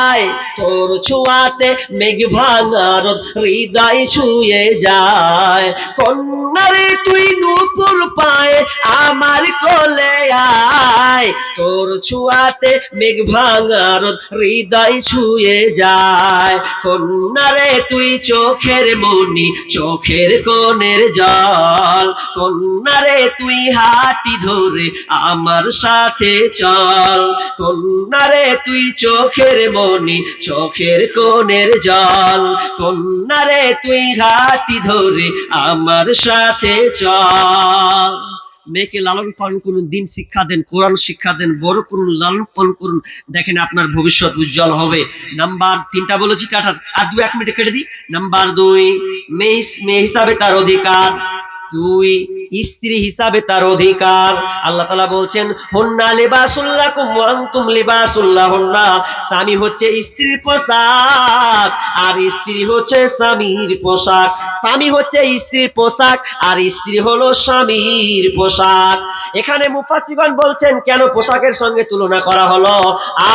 আয়, তোর ছোঁয়াতে মেঘ ভাঙা রোদ হৃদয় ছুঁয়ে যায়। কন্যারে তুই নূপুর পায়ে আমার কোলে আয়, তোর ছোঁয়াতে মেঘ ভাঙা রোদ হৃদয় ছুঁয়ে যায়। কন্যারে তুই চোখের মনি, চোখের কোণের জল, কন্যারে তুই হাঁটি ধরে আমার সাথে চল। কন্যারে তুই চোখের মনি, চোখের কোণের জল, কন্যারে তুই হাঁটি ধরে আমার সাথে চল। মেয়েকে লালন পালন করুন, দিন শিক্ষা দেন, কোরআন শিক্ষা দেন, বড় করুন, লালন পালন করুন, দেখেন আপনার ভবিষ্যৎ উজ্জ্বল হবে। নাম্বার 3টা বলেছি, আর 1 মিনিট কেটে দিই। নাম্বার 2, মেয়ে হিসাবে তার অধিকার। 2, স্ত্রী হিসাবে তার অধিকার। আল্লাহ তাআলা বলছেন হুন্না লিবাসুল লাকুম ওয়া আনতুম লিবাসুল লাহুন্না। স্বামী হচ্ছে স্ত্রীর পোশাক আর স্ত্রী হচ্ছে স্বামীর পোশাক। স্বামী হচ্ছে স্ত্রীর পোশাক আর স্ত্রী হলো স্বামীর পোশাক। এখানে মুফাসসিরগণ বলছেন কেন পোশাকের সঙ্গে তুলনা করা হলো,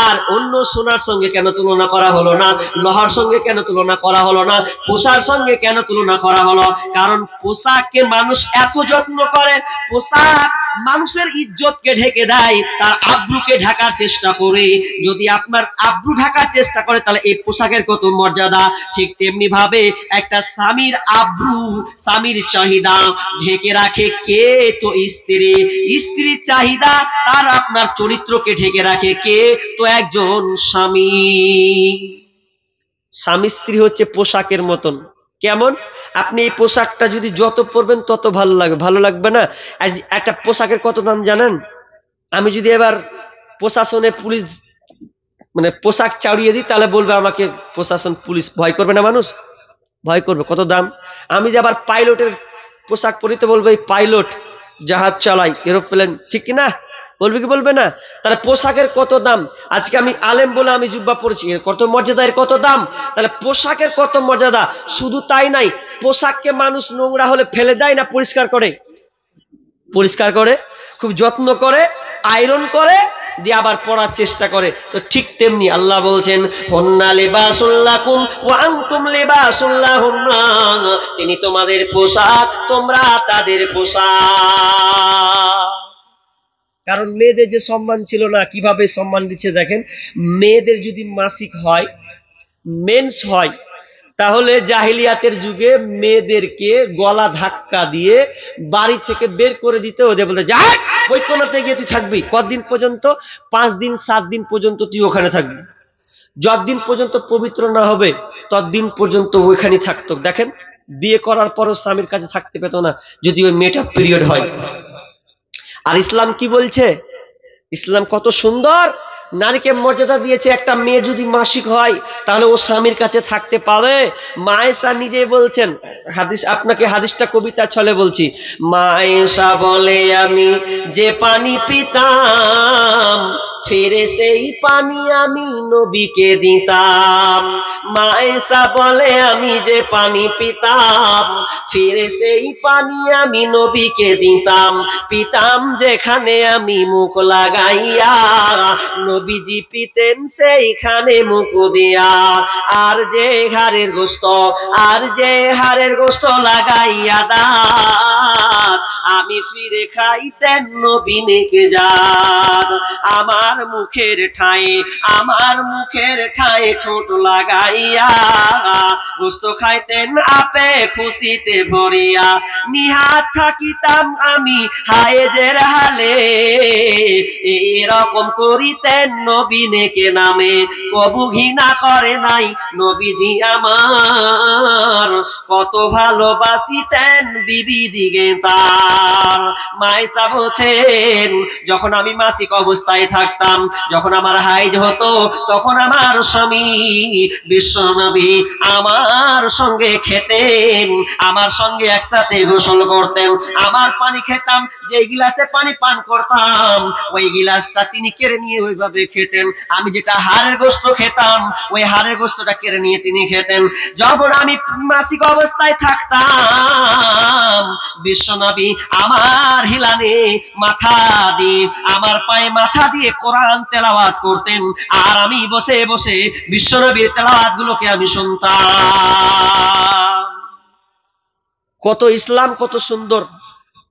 আর অন্য সোনার সঙ্গে কেন তুলনা করা হলো না, লোহার সঙ্গে কেন তুলনা করা হলো না, পোশার সঙ্গে কেন তুলনা করা হলো? কারণ পোশাককে মানুষ এত যত্ন করে, পোশাক মানুষের ইজ্জতকে ঢেকে দেয়, তার আব্রুকে ঢাকার চেষ্টা করে। যদি আপনার আব্রু ঢাকার চেষ্টা করে তাহলে এই পোশাকের কত মর্যাদা। ঠিক তেমনি ভাবে একটা স্বামীর আব্রু, স্বামীর চাহিদা ঢেকে রাখে কে? তো স্ত্রী। স্ত্রীর চাহিদা আর আপনার চরিত্রকে ঢেকে রাখে কে? তো একজন স্বামী। স্বামী স্ত্রী হচ্ছে পোশাকের মতন। কেমন? আপনি এই পোশাকটা যদি যত পরবেন তত ভালো লাগবে, ভালো লাগবে না? একটা পোশাকের কত দাম জানেন? আমি যদি এবার প্রশাসনে পুলিশ মানে পোশাক চাড়িয়ে দিই তাহলে বলবে আমাকে প্রশাসন পুলিশ, ভয় করবে না মানুষ? ভয় করবে। কত দাম? আমি যে আবার পাইলটের পোশাক পরিতে বলবো এই পাইলট জাহাজ চালায়, এরোপ্লেন, ঠিক কিনা? বলবে কি বলবে না? তাহলে পোশাকের কত দাম। আজকে আমি আলেম বলে আমি জুব্বা পরেছি, এর কত মর্যাদা, এর কত দাম। তাহলে পোশাকের কত মর্যাদা। শুধু তাই নাই, পোশাককে মানুষ নোংরা হলে ফেলে দেয় না পরিষ্কার করে? পরিষ্কার করে, খুব যত্ন করে, আয়রন করে, দিয়ে আবার পড়ার চেষ্টা করে। তো ঠিক তেমনি আল্লাহ বলছেন হুন্না লিবাসুল লাকুম ওয়া আনতুম লিবাসুল লাহুন্না, তিনি তোমাদের পোশাক, তোমরা তাদের পোশাক। কারণ মেয়েদের যে সম্মান ছিল না, কিভাবে সম্মান দিচ্ছে দেখেন। মেয়েদের যদি মাসিক হয়, মেন্স হয়, তাহলে জাহিলিয়াতের যুগে মেয়েদেরকে গলা ধাক্কা দিয়ে বাড়ি থেকে বের করে দিতে, ওদের বলতে যা ওই কোনাতে গিয়ে তুই থাকবি কতদিন পর্যন্ত, 5 দিন 7 দিন পর্যন্ত তুই ওখানে থাকবি, যতদিন পর্যন্ত পবিত্র না হবে ততদিন পর্যন্ত ওইখানে থাকতো। দেখেন, বিয়ে করার পরও স্বামীর কাছে থাকতে পেত না যদি ওই মেয়েটা পিরিয়ড হয়। আর ইসলাম কি বলছে, ইসলাম কত সুন্দর নারীকে মর্যাদা দিয়েছে। একটা মেয়ে যদি মাসিক হয় তাহলে ও স্বামীর কাছে থাকতে পাবে। মা আয়েশা নিজেই বলছেন, হাদিস, আপনাকে হাদিসটা কবিতা ছলে বলছি। মা আয়েশা বলে আমি যে পানি পিতাম, ফিরে সেই পানি আমি নবীকে দিতাম। মা আয়েশা বলে আমি যে পানি পিতাম, ফিরে সেই পানি আমি নবীকে দিতাম। পিতাম যেখানে আমি মুখ লাগাইয়া, নবীজি পিতেন সেইখানে মুখ দিয়া। আর যে হাড়ের গোশত, আর যে হাড়ের গোশত লাগাইয়া দাঁত, আমি ফিরে খাইতেন নবী নেকে জাত। আমার মুখের ঠাঁয়ে, আমার মুখের ঠাঁয়ে ঠোঁট লাগাইয়া, গোশত খাইতেন আপে খুশিতে ভরিয়া। নিহাত থাকিতাম আমি হায়েজের হালে, এরকম করিতেন নবী নেকে নামে। কবু ঘৃণা করে নাই নবীজি আমার, কত ভালোবাসিতেন বিবি দিগে তার। মায়েশা বলছেন, যখন আমি মাসিক অবস্থায় থাকতাম, যখন আমার হাইজ হতো, তখন আমার স্বামী বিশ্বনবী আমার সঙ্গে খেতেন, আমার সঙ্গে একসাথে গোসল করতেন। আমার পানি খেতাম, যে গিলাসে পানি পান করতাম ওই গিলাসটা তিনি কেড়ে নিয়ে ওইভাবে খেতেন। আমি যেটা হাড়ের গোশত খেতাম, ওই হাড়ের গোশতটা কেড়ে নিয়ে তিনি খেতেন। যখন আমি মাসিক অবস্থায় থাকতাম, বিশ্বনবী আমার হিলানে মাথা দিয়ে, আমার পায়ে মাথা দিয়ে কোরআন তেলাওয়াত করতেন, আর আমি বসে বসে বিশ্বনবীর তেলাওয়াত গুলোকে আমি শুনতাম। কত ইসলাম কত সুন্দর,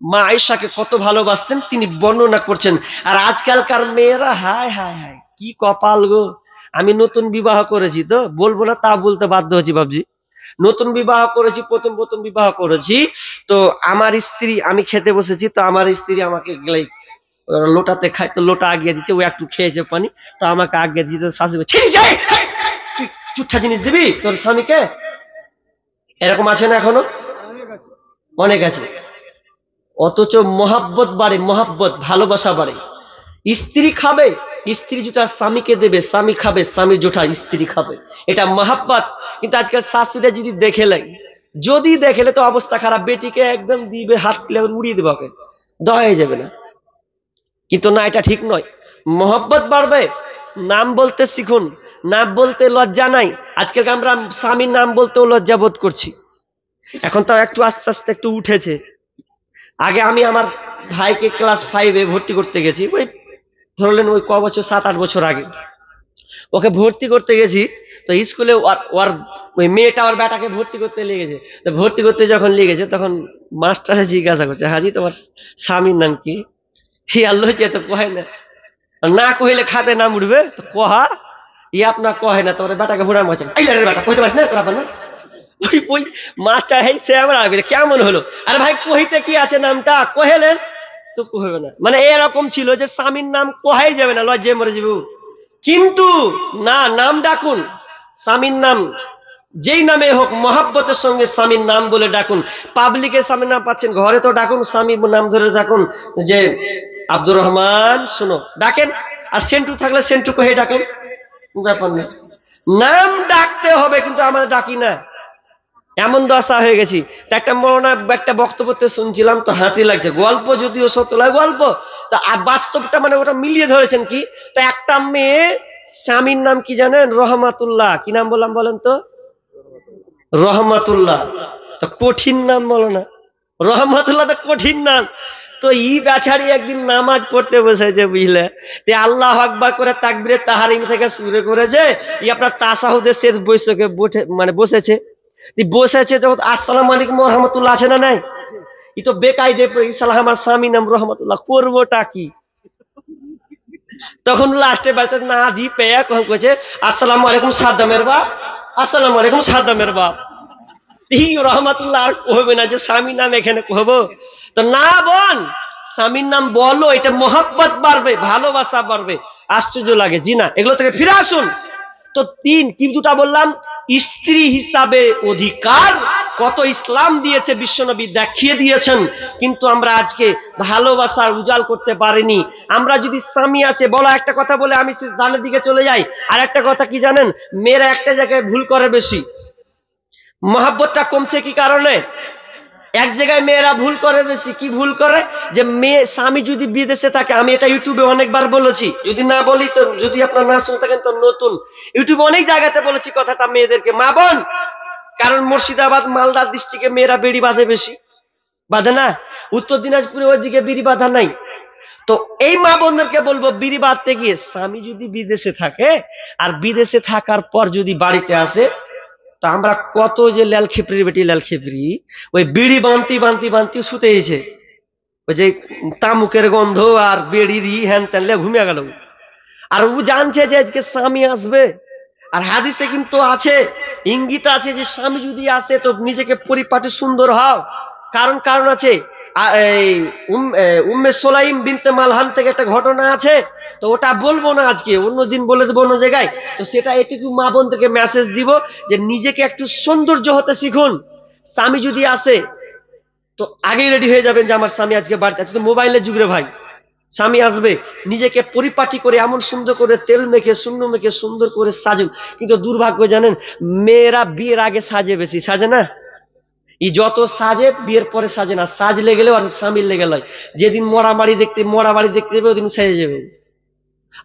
মা আয়েশাকে কত ভালোবাসতেন তিনি বর্ণনা করছেন। আর আজকালকার মেয়েরা, হায় হায় হায় কি কপাল গো। আমি নতুন বিবাহ করেছি, তো বলবো না তা বলতে বাধ্য হচ্ছি বাবজি। নতুন বিবাহ করেছি, প্রথম প্রথম বিবাহ করেছি, তো আমার স্ত্রী, আমি খেতে বসেছি, তো আমার স্ত্রী আমাকে লোটাতে খাই, তো লোটা আগিয়ে দিচ্ছে, ও একটু খেয়েছে পানি, তো আমাকে আগিয়ে দিতে শাশুড়ি তুই চুচ্ছা জিনিস দিবি তোর স্বামীকে। এরকম আছে না এখনো? অনেক আছে। অথচ মহাব্বত বাড়ে, মহাব্বত ভালোবাসা বাড়ে। স্ত্রী খাবে, স্ত্রী যেটা স্বামীকে দেবে, স্বামী খাবে স্বামীর যেটা স্ত্রী খাবে, এটা মহাব্বত। কিন্তু আজকাল শাশুড়িরা যদি দেখেলে তো অবস্থা খারাপ, বেটিকে একদম দিবে, হাত তুলে উড়িয়ে দেবে, ওকে দেওয়া হয়ে যাবে না। কিন্তু না, এটা ঠিক নয়। মহব্বত বাড়বে, নাম বলতে শিখুন, নাম বলতে লজ্জা নাই। আজকাল আমরা স্বামীর নাম বলতেও লজ্জা বোধ করছি, এখন তাও একটু আস্তে আস্তে একটু উঠেছে। আগে আমি আমার ভাইকে ক্লাস 5-এ ভর্তি করতে গেছি, ওই ধরলেন ওই ক বছর, 7-8 বছর আগে ওকে ভর্তি করতে গেছি। তো স্কুলে ওর ওই মেয়েটা ওর বেটাকে ভর্তি করতে লেগেছে। তো ভর্তি করতে যখন লেগেছে, তখন মাস্টারে জিজ্ঞাসা করছে, হাজি তোমার স্বামীর নাম কি? আল্লাহ তো কহে না, না কহিলে খাতে নাম উঠবে, তো কহা আপনার কহে না, তোমার বেটাকে ভোড়া মারছেন, বেটা কইতে পারিস না তোরা না। ওই মাস্টার হেই সে আমার কেমন হলো, আরে ভাই কহিতে কি আছে, নামটা কহেলেন তো কহবে না। মানে এরকম ছিল যে স্বামীর নাম কহাই যাবে না, লজ্জায় মরে যাবো। কিন্তু না, নাম ডাকুন, স্বামীর নাম যেই নামে হোক মহাব্বতের সঙ্গে স্বামীর নাম বলে ডাকুন। পাবলিকের স্বামীর নাম পাচ্ছেন, ঘরে তো ডাকুন, স্বামীর নাম ধরে ডাকুন, যে আব্দুর রহমান শোনো ডাকেন। আর সেন্টু থাকলে সেন্টু কহে ডাকেন, ব্যাপার নেই, নাম ডাকতে হবে। কিন্তু আমরা ডাকি না, এমন দশা হয়ে গেছি। একটা মরনা একটা বক্তব্যতে শুনছিলাম, তো হাসি লাগছে, গল্প যদিও সত্য লাগে গল্প, তো বাস্তবটা মানে ওটা মিলিয়ে ধরেছেন কি। তো একটা মেয়ে, স্বামীর নাম কি জানেন? রহমাতুল্লাহ। কি নাম বললাম বলেন তো? রহমাতুল্লাহ। তো কঠিন নাম বলো না, রহমাতুল্লাহ তো কঠিন নাম। তো বেচারি একদিন নামাজ পড়তে বসেছে, বুঝলে, আল্লাহ আকবার করে তাকবীরে তাহরিম থেকে শুরু করেছে, আপনার তাসাহুদের শেষ বৈঠকে বসেছে। যখন আসসালামু আলাইকুম রহমতুল্লাহ আছে না নাই, ই তো বেকায়দে পড়ে গেছে, আমার স্বামী নাম রহমতুল্লাহ, করবোটা কি? তখন লাস্টে বাচ্চা না জি পেয়ে কখন কইছে আসসালামু আলাইকুম সাদ্দামের বাপ, আসসালামু আলাইকুম সাদ্দামের বাপ। এই রহমাতুল্লাহ আর কহবে না যে স্বামীর নাম এখানে কহব, তো না বোন স্বামীর নাম বলো, এটা মোহাব্বত বাড়বে, ভালোবাসা বাড়বে। আশ্চর্য লাগে, জি না, এগুলো থেকে ফিরে আসুন। তো তিন কি দুটা বললাম, স্ত্রী হিসাবে অধিকার কত ইসলাম দিয়েছে, বিশ্বনবী দেখিয়ে দিয়েছেন, কিন্তু আমরা আজকে ভালোবাসার উজাল করতে পারিনি। আমরা যদি স্বামী আছে বলা একটা কথা বলে আমি ডানের দিকে চলে যাই, আর একটা কথা কি জানেন, মেয়েরা একটা জায়গায় ভুল করে বেশি, মহাব্বতটা কমছে কি কারণে, এক জায়গায় মেয়েরা ভুল করে বেশি, কি ভুল করে, যে মেয়ে স্বামী যদি বিদেশে থাকে, আমি এটা ইউটিউবে অনেকবার বলেছি, যদি না বলি তো, যদি আপনারা না শুনে থাকেন তো নতুন, ইউটিউবে অনেক জায়গাতে বলেছি কথাটা মেয়েদেরকে, মা বোন, কারণ মুর্শিদাবাদ মালদা ডিস্ট্রিক্টে মেয়েরা বিড়ি বাঁধে বেশি, বাঁধে না, উত্তর দিনাজপুরে ওইদিকে বিড়ি বাঁধা নাই। তো এই মা বোনদেরকে বলবো, বিড়ি বাঁধতে গিয়ে স্বামী যদি বিদেশে থাকে আর বিদেশে থাকার পর যদি বাড়িতে আসে, তা আমরা কত যে লাল খেপড়ি বেটি লাল খেপড়ি, ওই বিড়ি বানতি বানতি বানতি শুতে এসে ওই যে তামুকের গন্ধ আর বেড়ির হ্যান ত্যান ঘুমিয়ে গেল, আর ও জানছে যে আজকে স্বামী আসবে। আর হাদিসে কিন্তু আছে, ইঙ্গিত আছে যে স্বামী যদি আসে তো নিজেকে পরিপাটি সুন্দর হও, কারণ কারণ আছে। উম্মে সোলাইম বিনতে মালহান থেকে একটা ঘটনা আছে, তো ওটা বলবো না আজকে, অন্যদিন বলে দেবো অন্য জায়গায়। তো সেটা এটুকু মা বোনদেরকে মেসেজ দিব যে নিজেকে একটু সৌন্দর্য হতে শিখুন। স্বামী যদি আসে তো আগেই রেডি হয়ে যাবেন যে আমার স্বামী আজকে বাড়িতে আছে, তো মোবাইলের যুগে ভাই স্বামী আসবে, নিজেকে পরিপাটি করে এমন সুন্দর করে তেল মেখে শূন্য মেখে সুন্দর করে সাজুন। কিন্তু দুর্ভাগ্য জানেন, মেয়েরা বিয়ের আগে সাজে বেশি, সাজে না, ই যত সাজে বিয়ের পরে সাজে না, সাজলে গেলেও আর স্বামীর লেগে লয়, যেদিন মরা বাড়ি দেখতে যাবে ওদিন সেজে যাবে,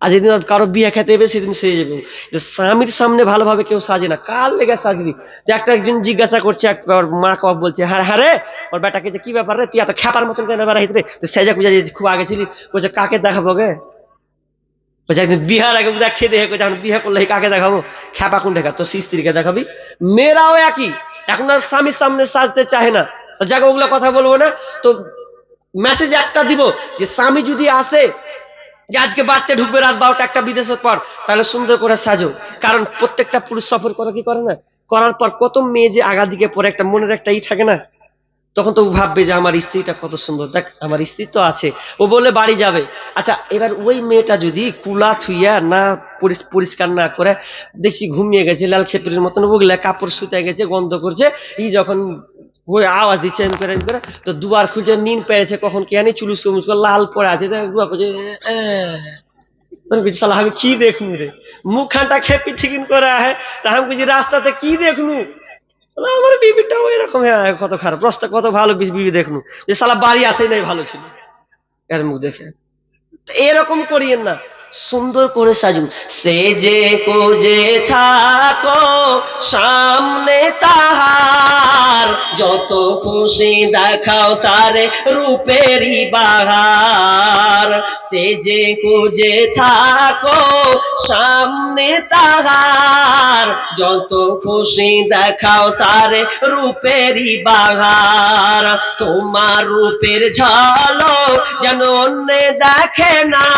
আর যেদিন কারো বিয়ে খেতে যাবে সেদিন সেজে যাবে। স্বামীর সামনে ভালোভাবে কেউ সাজে না, কার লেগে সাজবি। যে একটা একজন জিজ্ঞাসা করছে, মা কব বলছে, হ্যাঁ হ্যাঁ রে, ওর বেটাকে যে কি ব্যাপার রে, তুই এত খ্যাপার মতন কেন বেড়াইতে রে, তুই সেজা কুজা খুব আগে ছিলি, বলছে কাকে দেখাবো গে, বলছে একদিন বিহার আগে খেয়ে দেখে, যখন বিয়ে করলে কাকে দেখাবো, খ্যাপা কোন দেখা, তো স্ত্রীকে দেখাবি। মেয়েরাও একই, এখন আর স্বামীর সামনে সাজতে চায় না, যাকে ওগুলো কথা বলবো না। তো মেসেজ একটা দিব যে স্বামী যদি আসে যে আজকে বাড়তে ঢুকবে রাত 12টা একটা বিদেশের পর, তাহলে সুন্দর করে সাজো। কারণ প্রত্যেকটা পুরুষ সফর করে কি করে না, করার পর কত মেয়ে যে আগা দিকে পরে একটা মনের একটা থাকে না, তখন তো ভাববে যে আমার স্ত্রীটা কত সুন্দর, দেখ আমার স্ত্রী তো আছে, ও বলে বাড়ি যাবে। আচ্ছা এবার ওই মেয়েটা যদি কুলা থুইয়া না পরিষ্কার না করে, দেখছি ঘুমিয়ে গেছে লাল খেপড়ির মতন, ওগুলা কাপড় শুতে গেছে, গন্ধ করছে, এই যখন ওই আওয়াজ দিচ্ছে এম করে তো দুয়ার খুলছে, নিন পেরেছে কখন কে জানি, চুলুস চুমুস করে লাল পড়ে আছে, দুয়ার করছে, সালা আমি কি দেখনু রে, মুখ খানটা খেপি ঠিকিন করে আহে, তা আমি বুঝি রাস্তাতে কি দেখনু, আমার বিবিটাও এরকম, কত খারাপ রাস্তা, কত ভালো বিবি দেখনু, যে সালা বাড়ি আসেই নাই ভালো ছিল এর মুখ দেখে। এরকম করিয়েন না, সুন্দর করে সাজুন। সেজে কোজে থাকো সামনে তাহার, যত খুশি দেখাও তারে রূপেরই বাহার। সেজে কোজে থাকো সামনে তাহার, যত খুশি দেখাও তারে রূপেরই বাহার। তোমার রূপের ঝলক যেন অন্য দেখে না,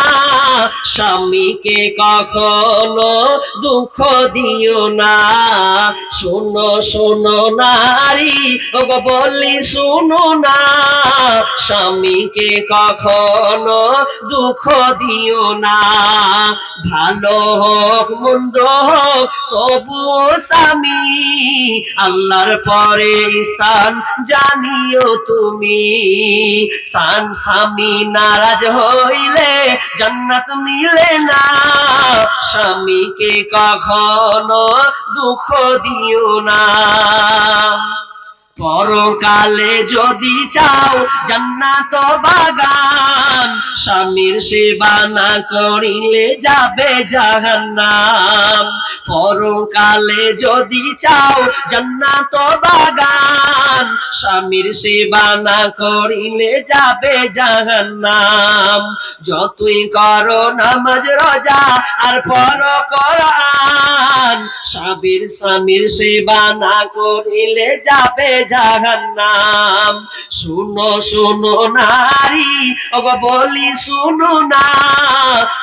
স্বামীকে কখনো দুঃখ দিও না। শোনো শোনো নারী, ওগো বলি শোনো না, স্বামীকে কখনো দুঃখ দিও না। ভালো হোক মন্দ হোক তবু স্বামী, আল্লাহর পরে স্থান জানিও তুমি। স্বামী নারাজ হইলে জান্নাত মিলে না, স্বামীকে কখনো দুঃখ দিও না। পরকালে যদি চাও জান্নাত বাগান, স্বামীর সেবা না করিলে যাবে জাহান্নাম। পরকালে যদি চাও জান্নাত বাগান, স্বামীর সেবা না করিলে যাবে জাহান্নাম। যতই করো নামাজ রোজা আর পড়ো কোরআন, স্বামীর সেবা না করিলে যাবে জাহান্নাম। শুনো শুনো নারী, ওগো বলি শুনো না,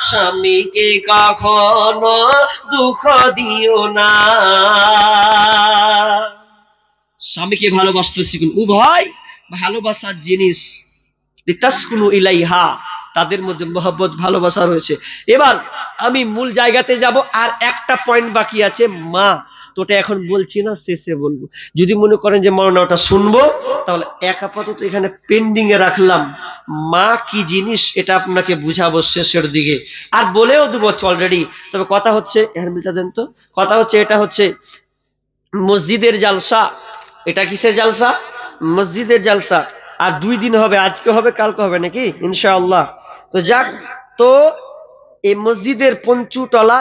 স্বামীকে কখনো দুঃখ দিও না। স্বামীকে ভালোবাসতে শিখুন। উভয় ভালোবাসার জিনিস। লিতাসকুনু ইলাইহা, তাদের মধ্যে মহব্বত ভালোবাসা রয়েছে। এবার আমি মূল জায়গাতে যাব। আর একটা পয়েন্ট বাকি আছে, মা। তো ওটা এখন বলছি না, শেষে বলবো। যদি মনে করেন যে মা ওটা শুনবো, তাহলে এক আপাতত এখানে পেন্ডিং এ রাখলাম। মা কি জিনিস এটা আপনাকে বুঝাবো শেষের দিকে, আর বলেও দেবো অলরেডি। তবে কথা হচ্ছে, হেলমেটটা দেন তো। কথা হচ্ছে, এটা হচ্ছে মসজিদের জালসা। এটা কিসের জালসা? মসজিদের জালসা। আর 2 দিন হবে, আজকে হবে, কালকে হবে নাকি ইনশাআল্লাহ। তো যাক, তো এই মসজিদের পঞ্চুতলা